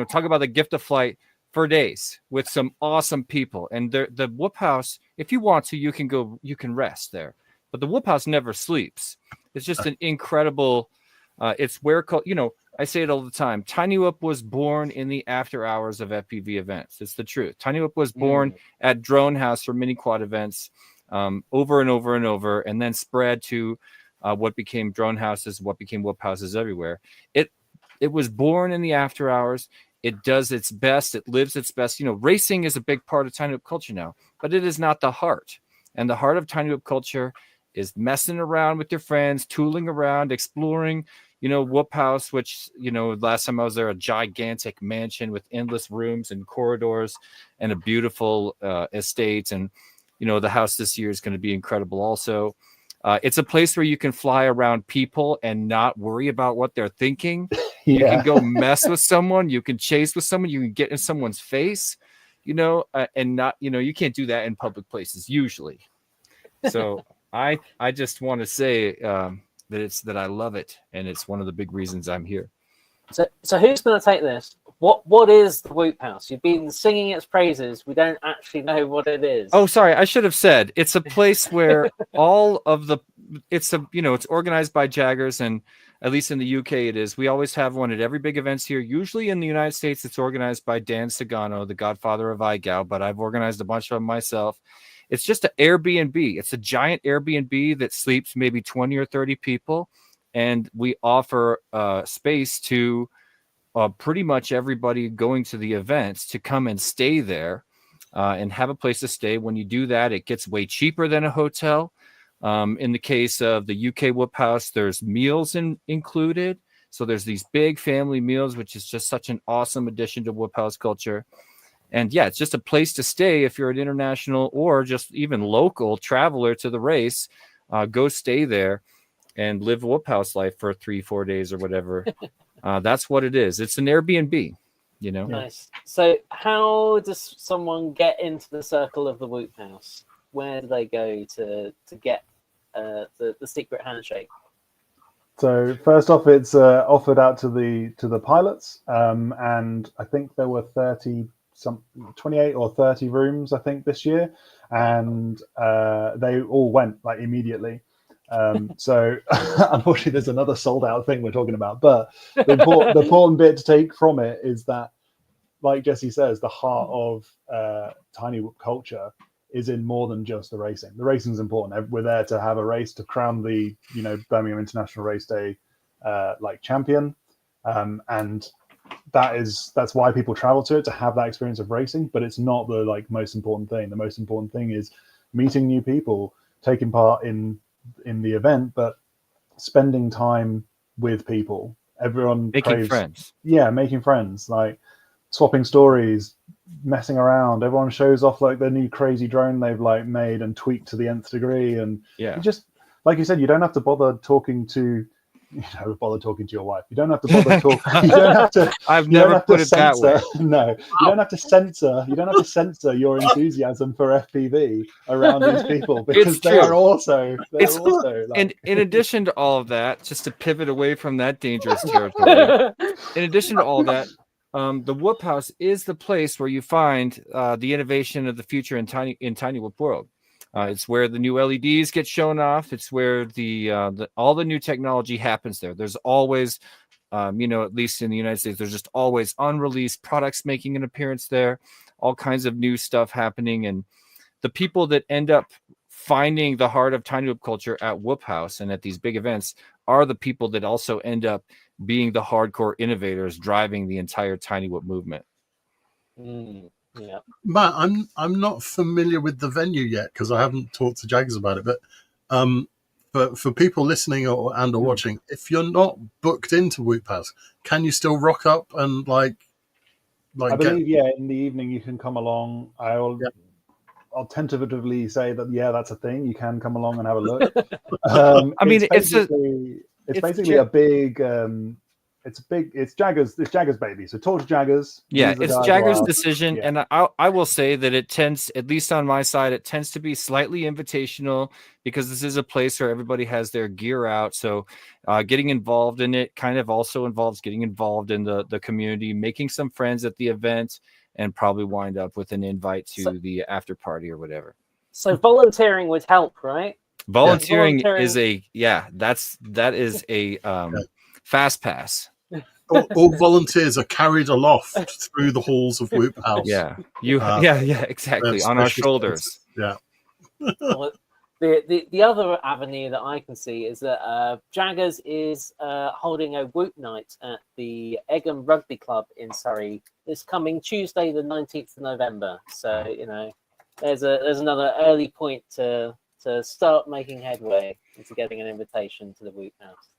talk about the gift of flight for days with some awesome people. And the Whoop House, if you want to, you can rest there. But the Whoop House never sleeps. It's just an incredible. It's where I say it all the time. Tiny Whoop was born in the after hours of FPV events. It's the truth. Tiny Whoop was born at Drone House for mini quad events, over and over and over, and then spread to what became drone houses, what became Whoop houses everywhere. It was born in the after hours. It does its best. It lives its best. Racing is a big part of Tiny Whoop culture now, but it is not the heart. And the heart of Tiny Whoop culture is messing around with your friends, tooling around, exploring, Whoop House, which, last time I was there, a gigantic mansion with endless rooms and corridors and a beautiful estate. And, the house this year is going to be incredible also. It's a place where you can fly around people and not worry about what they're thinking. You can go mess with someone. You can chase with someone. You can get in someone's face, and not, you can't do that in public places usually. So I just want to say that I love it, and it's one of the big reasons I'm here. So who's going to take this? What is the Whoop House? You've been singing its praises. We don't actually know what it is. Oh, sorry. I should have said it's a place where it's organized by Jaggers, and at least in the UK it is. We always have one at every big events here. Usually in the United States, it's organized by Dan Sagano, the godfather of iGal, but I've organized a bunch of them myself. It's just an Airbnb. It's a giant Airbnb that sleeps maybe 20 or 30 people. And we offer space to pretty much everybody going to the events to come and stay there and have a place to stay. When you do that, it gets way cheaper than a hotel. In the case of the UK Whoop House, there's meals included. So there's these big family meals, which is just such an awesome addition to Whoop House culture. And yeah, it's just a place to stay if you're an international or just even local traveler to the race. Go stay there and live Whoop House life for 3-4 days or whatever. That's what it is. It's an Airbnb, Nice. So how does someone get into the circle of the Whoop House? Where do they go to get the secret handshake? So first off, it's offered out to the pilots, and I think there were 28 or 30 rooms, I think, this year, and they all went like immediately. So unfortunately, there's another sold out thing we're talking about. But the important bit to take from it is that, like Jesse says, the heart of Tiny Whoop culture is in more than just the racing. The racing is important. We're there to have a race to crown the Birmingham International Race Day champion, and that's why people travel to it, to have that experience of racing. But it's not the most important thing. The most important thing is meeting new people, taking part in the event, but spending time with people. Everyone making friends. Yeah, making friends, like swapping stories, messing around. Everyone shows off their new crazy drone they've made and tweaked to the nth degree. And you just, like you said, you don't have to bother talking to your wife. You don't have to bother talking. You don't have to. I've never put it that way. No, you don't have to censor. You don't have to censor your enthusiasm for FPV around these people, because they are also. And in addition to all of that, just to pivot away from that dangerous territory, in addition to all that, the Whoop House is the place where you find the innovation of the future in Tiny Whoop world. It's where the new LEDs get shown off. It's where all the new technology happens there. There's always, at least in the United States, there's just always unreleased products making an appearance there, all kinds of new stuff happening. And the people that end up finding the heart of Tiny Whoop culture at Whoop House and at these big events are the people that also end up being the hardcore innovators driving the entire Tiny Whoop movement. Yeah. Matt, I'm not familiar with the venue yet because I haven't talked to Jaggers about it. But for people listening or watching, if you're not booked into Whoop House, can you still rock up and I believe in the evening you can come along. I'll tentatively say that that's a thing. You can come along and have a look. I mean, it's basically a big It's Jaggers baby. So talk to Jaggers. Yeah, He's the it's guy to Jagger's ask. decision, Yeah. and I will say that it tends, at least on my side, it tends to be slightly invitational because this is a place where everybody has their gear out. So getting involved in it kind of also involves getting involved in the community, making some friends at the event, and probably wind up with an invite to the after party or whatever. So volunteering would help, right? Volunteering Volunteering- is that is a fast pass. All volunteers are carried aloft through the halls of Whoop House. Yeah, exactly, There's on our special shoulders. spaces. Yeah. Well, the other avenue that I can see is that Jaggers is holding a Whoop night at the Egham Rugby Club in Surrey this coming Tuesday, the 19th of November. So there's another early point to start making headway into getting an invitation to the Whoop House.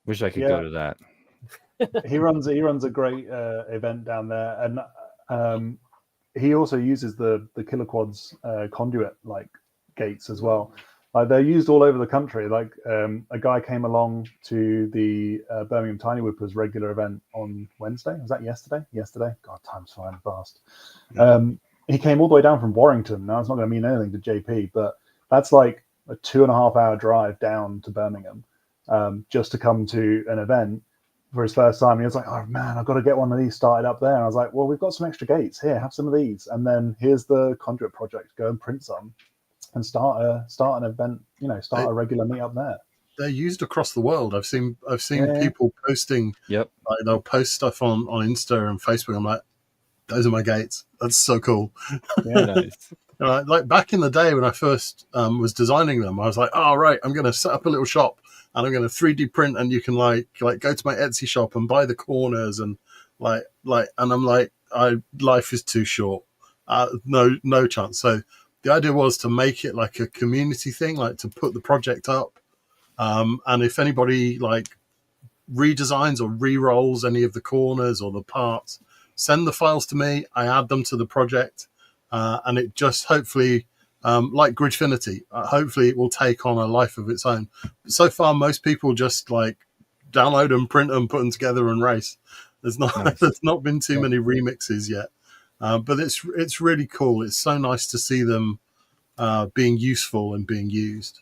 Wish I could go to that. He runs a great event down there, and he also uses the Killer Quads conduit like gates as well. Like they're used all over the country. Like a guy came along to the Birmingham Tiny Whippers regular event on Wednesday. Was that yesterday? God, time's flying fast. He came all the way down from Warrington. Now it's not going to mean anything to JP, but that's like a 2.5 hour drive down to Birmingham just to come to an event for his first time. He was like, oh man, I've got to get one of these started up there. And I was like, well, we've got some extra gates here, have some of these, and then here's the conduit project, go and print some and start an event, start a regular meet up there. They're used across the world. I've seen people posting. Yep. Like they'll post stuff on Insta and Facebook. I'm like, those are my gates. That's so cool. Yeah, Nice. Like back in the day when I first was designing them, I was like, oh right, I'm going to set up a little shop and I'm going to 3D print, and you can like go to my Etsy shop and buy the corners and and I'm like, life is too short. No chance. So the idea was to make it like a community thing, like to put the project up. And if anybody like redesigns or re-rolls any of the corners or the parts, send the files to me. I add them to the project, and it just hopefully, like Gridfinity, hopefully it will take on a life of its own. So far, most people just like download them, print them, put them together, and race. There's not been too many remixes yet, but it's really cool. It's so nice to see them being useful and being used.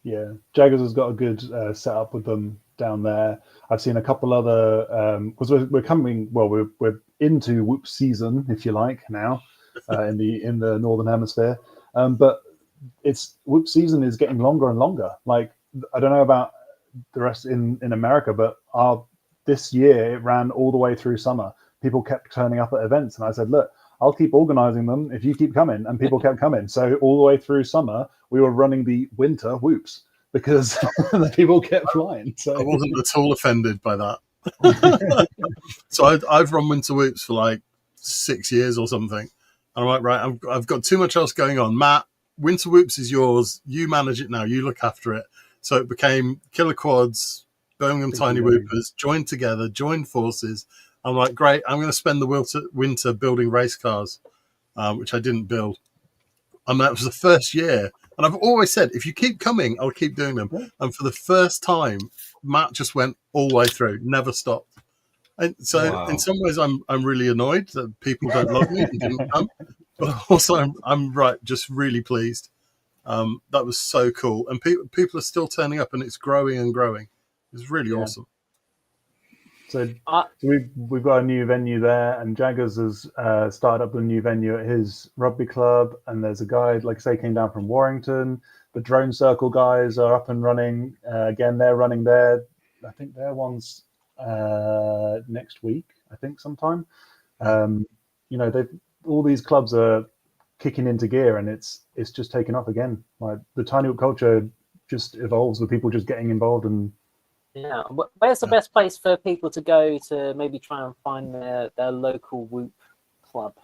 Yeah, Jaggers has got a good setup with them down there. I've seen a couple other because we're into Whoop season, if you like, now in the Northern Hemisphere. But it's Whoop season is getting longer and longer. Like I don't know about the rest in America, but this year it ran all the way through summer. People kept turning up at events, and I said, look, I'll keep organizing them if you keep coming. And people kept coming. So all the way through summer, we were running the winter Whoops because the people kept flying. So I wasn't at all offended by that. So I've run winter Whoops for like 6 years or something. And I'm like, right, I've got too much else going on. Matt, winter Whoops is yours. You manage it now. You look after it. So it became Killer Quads, Birmingham Tiny Whoopers, joined together, joined forces. I'm like, great, I'm going to spend the winter building race cars, which I didn't build. And that was the first year. And I've always said, if you keep coming, I'll keep doing them. And for the first time, Matt just went all the way through, never stopped. And so in some ways, I'm really annoyed that people don't love me and didn't come. But also, I'm just really pleased. That was so cool. And people are still turning up, and it's growing and growing. It's really awesome. So we've got a new venue there, and Jaggers has started up a new venue at his rugby club. And there's a guy, like I say, came down from Warrington. The Drone Circle guys are up and running. Again, they're running there. I think their one's next week, I think sometime. All these clubs are kicking into gear, and it's just taken off again. Like the tiny Whoop culture just evolves with people just getting involved. And yeah, where's the best place for people to go to maybe try and find their local Whoop club?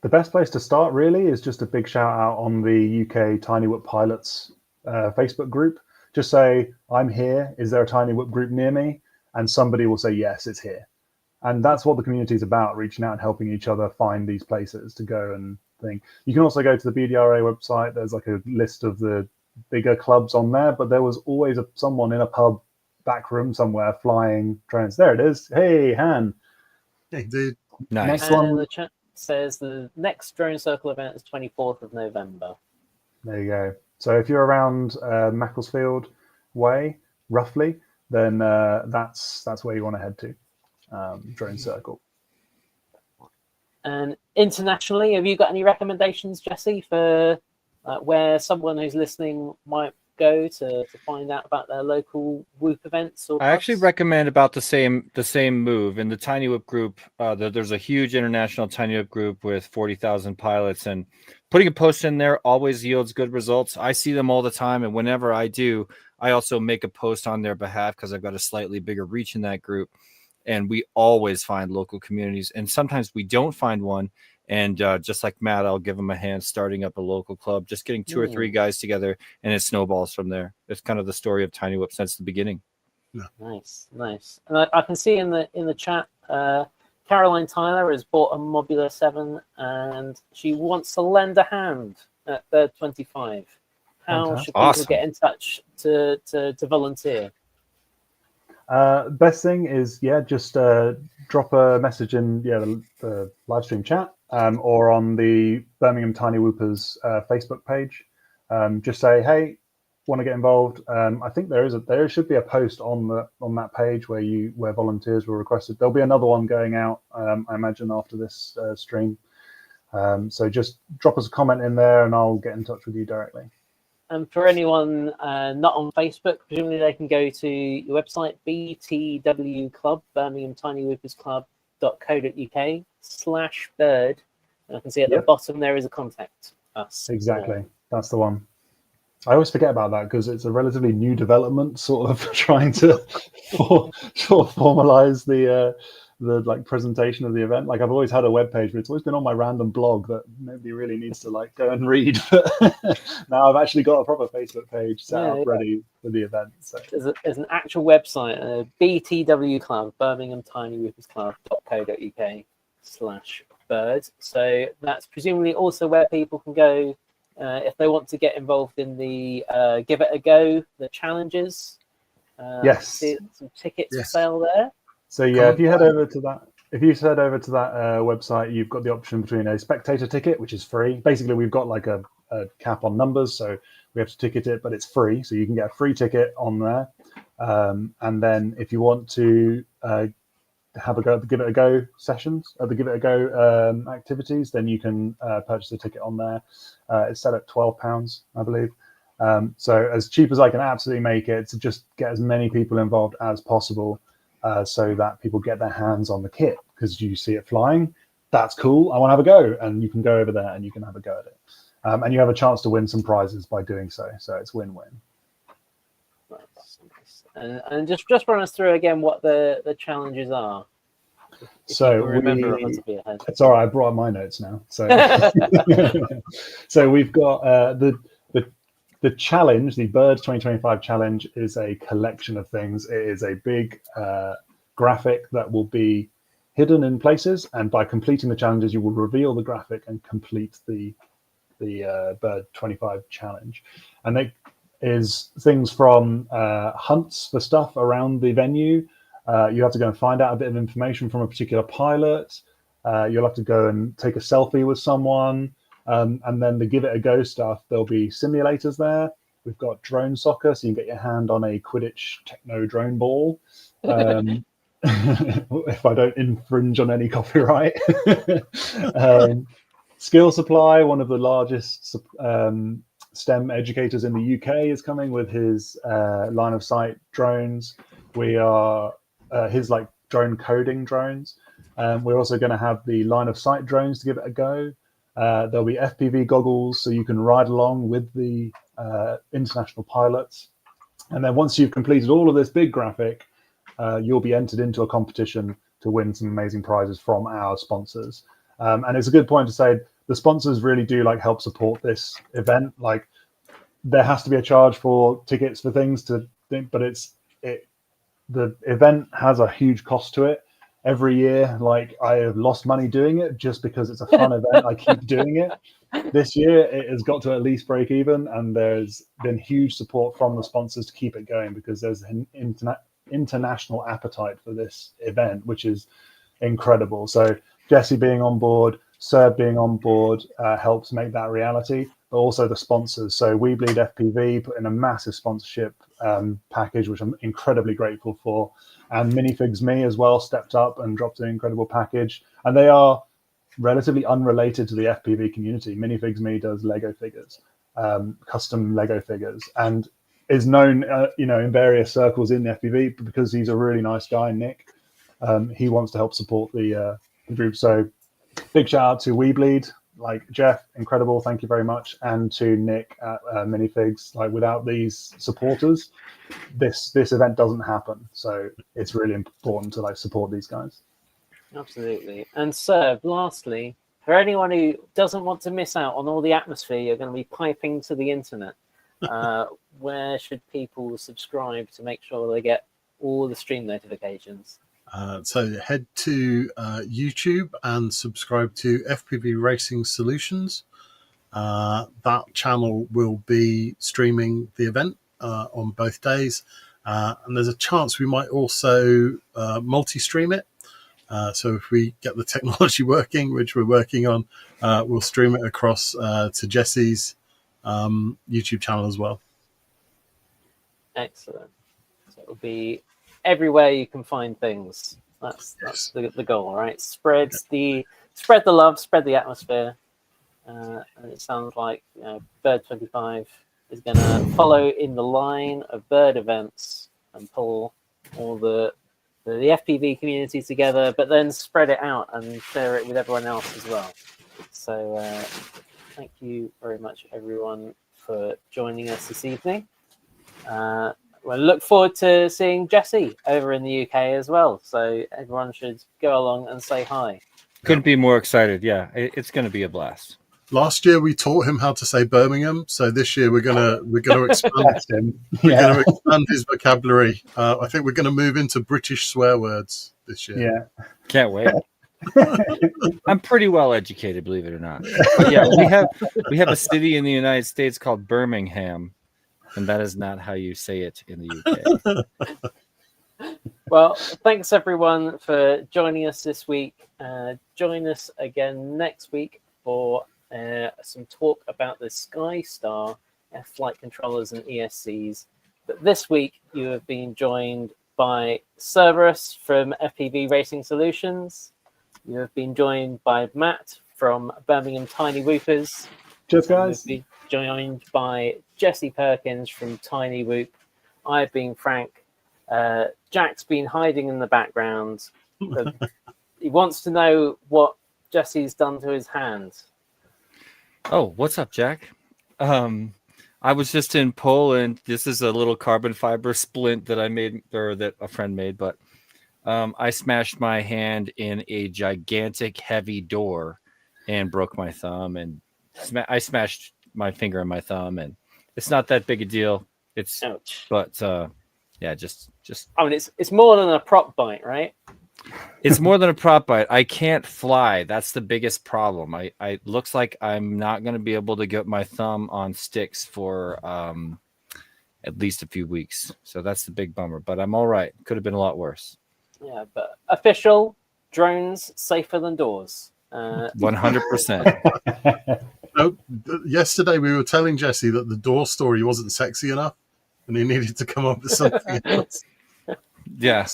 The best place to start really is just a big shout out on the UK Tiny Whoop Pilots Facebook group. Just say, I'm here. Is there a Tiny Whoop group near me? And somebody will say, yes, it's here. And that's what the community is about, reaching out and helping each other find these places to go and thing. You can also go to the BDRA website. There's like a list of the bigger clubs on there, but there was always someone in a pub back room somewhere flying drones. There it is. Hey, Han. Hey, dude. Nice. Next And one. the chat says the next Drone Circle event is 24th of November. There you go. So if you're around Macclesfield way, roughly, then that's where you want to head to. Drone Circle. And internationally, have you got any recommendations, Jesse, for where someone who's listening might go to find out about their local Whoop events? Or I actually clubs? recommend about the same move in the Tiny Whip group. There's a huge international Tiny Whip group with 40,000 pilots, and putting a post in there always yields good results. I see them all the time, and whenever I do, I also make a post on their behalf because I've got a slightly bigger reach in that group. And we always find local communities, and sometimes we don't find one. And just like Matt, I'll give them a hand starting up a local club, just getting 2 or 3 guys together, and it snowballs from there. It's kind of the story of Tiny Whip since the beginning. Nice. And I can see in the chat, Caroline Tyler has bought a Modular 7, and she wants to lend a hand at Bird 25. How should people get in touch to volunteer? Best thing is, just drop a message in the live stream chat or on the Birmingham Tiny Whoopers Facebook page. Just say, hey, want to get involved. I think there should be a post on that page where volunteers were requested. There'll be another one going out, I imagine, after this stream. So just drop us a comment in there, and I'll get in touch with you directly. And for anyone not on Facebook, presumably they can go to your website, BTW Club, Birmingham Tiny Whoopers Club.co.uk/bird. And I can see at the bottom there is a contact us. Exactly. That's the one. I always forget about that because it's a relatively new development, sort of trying to formalize the presentation of the event. Like, I've always had a web page, but it's always been on my random blog that nobody really needs to go and read. But now I've actually got a proper Facebook page set up ready for the event. So there's an actual website, BTW Club, Birmingham Tiny Whoopers Club.co.uk/bird. So that's presumably also where people can go if they want to get involved in the Give It a Go, the challenges. See some tickets for sale there. So if you head over to that website, you've got the option between a spectator ticket, which is free. Basically, we've got like a cap on numbers, so we have to ticket it, but it's free, so you can get a free ticket on there. And then if you want to have a go at the Give It a Go sessions, the Give It a Go activities, then you can purchase a ticket on there. It's set at £12, I believe. So as cheap as I can absolutely make it, to just get as many people involved as possible. So that people get their hands on the kit, because you see it flying, that's cool, I want to have a go, and you can go over there and you can have a go at it, and you have a chance to win some prizes by doing so it's win-win. And just run us through again what the challenges are. So remember it's all right, I brought up my notes now. So so we've got the challenge, the Bird 2025 challenge, is a collection of things. It is a big graphic that will be hidden in places, and by completing the challenges, you will reveal the graphic and complete the Bird 25 challenge. And it is things from hunts for stuff around the venue. You have to go and find out a bit of information from a particular pilot. You'll have to go and take a selfie with someone. And then the Give It a Go stuff, there'll be simulators there. We've got drone soccer, so you can get your hand on a Quidditch techno drone ball. If I don't infringe on any copyright. Skill Supply, one of the largest STEM educators in the UK, is coming with his line of sight drones. We are his drone coding drones. We're also going to have the line of sight drones to give it a go. There'll be FPV goggles, so you can ride along with the international pilots. And then once you've completed all of this big graphic, you'll be entered into a competition to win some amazing prizes from our sponsors. And it's a good point to say the sponsors really do help support this event. There has to be a charge for tickets for things but the event has a huge cost to it. Every year, I have lost money doing it just because it's a fun event. I keep doing it. This year, it has got to at least break even, and there's been huge support from the sponsors to keep it going, because there's an international appetite for this event, which is incredible. So Jesse being on board, Serb being on board helps make that reality, but also the sponsors. So We Bleed FPV put in a massive sponsorship package, which I'm incredibly grateful for. And Minifigs Me as well stepped up and dropped an incredible package. And they are relatively unrelated to the FPV community. Minifigs Me does Lego figures, custom Lego figures, and is known, in various circles in the FPV because he's a really nice guy, Nick. He wants to help support the group. So big shout out to We Bleed, like Jeff, incredible, thank you very much, and to Nick at Minifigs. Like without these supporters, this event doesn't happen. So it's really important to support these guys. Absolutely. And Serb, lastly, for anyone who doesn't want to miss out on all the atmosphere you're going to be piping to the internet, where should people subscribe to make sure they get all the stream notifications? So head to YouTube and subscribe to FPV Racing Solutions. That channel will be streaming the event on both days. And there's a chance we might also multi-stream it. So if we get the technology working, which we're working on, we'll stream it across to Jesse's YouTube channel as well. Excellent. So it'll be everywhere you can find things. That's the goal, right? Spread the love, spread the atmosphere. And it sounds like Bird 25 is going to follow in the line of bird events and pull all the FPV community together, but then spread it out and share it with everyone else as well. So thank you very much, everyone, for joining us this evening. We'll look forward to seeing Jesse over in the UK as well. So everyone should go along and say hi. Couldn't be more excited. Yeah, it's going to be a blast. Last year we taught him how to say Birmingham, so this year we're gonna expand him. We're going to expand his vocabulary. I think we're going to move into British swear words this year. Yeah, can't wait. I'm pretty well educated, believe it or not. But yeah, we have a city in the United States called Birmingham, and that is not how you say it in the UK. Well, thanks everyone for joining us this week. Join us again next week for some talk about the SkyStar flight controllers and ESCs. But this week you have been joined by Cerberus from FPV Racing Solutions. You have been joined by Matt from Birmingham Tiny Whoopers. Cheers, guys. You've been joined by Jesse Perkins from Tiny Whoop. I've been Frank. Jack's been hiding in the background. He wants to know what Jesse's done to his hand. Oh, what's up, Jack? I was just in Poland. This is a little carbon fiber splint that I made, or that a friend made, but I smashed my hand in a gigantic heavy door and broke my thumb, and I smashed my finger and my thumb, and it's not that big a deal. It's Ouch. But yeah, just I mean, it's more than a prop bite, right? It's more than a prop bite. I can't fly. That's the biggest problem. I looks like I'm not going to be able to get my thumb on sticks for at least a few weeks. So that's the big bummer. But I'm all right. Could have been a lot worse. Yeah, but official drones safer than doors. 100%. Yesterday we were telling Jesse that the door story wasn't sexy enough, and he needed to come up with something else. Yeah,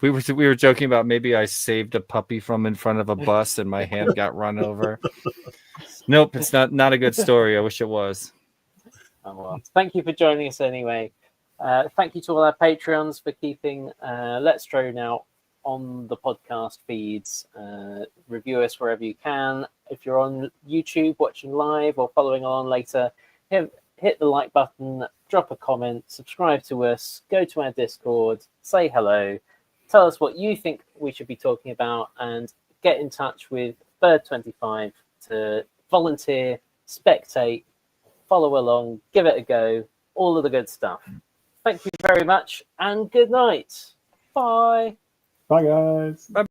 we were joking about maybe I saved a puppy from in front of a bus and my hand got run over. Nope, it's not a good story. I wish it was. Oh, well. Thank you for joining us anyway. Thank you to all our Patreons for keeping Let's Drone out on the podcast feeds. Review us wherever you can. If you're on YouTube watching live or following on later, hit the like button, drop a comment, subscribe to us, go to our Discord, say hello, tell us what you think we should be talking about, and get in touch with Bird25 to volunteer, spectate, follow along, give it a go, all of the good stuff. Thank you very much, and good night. Bye. Bye, guys. Bye.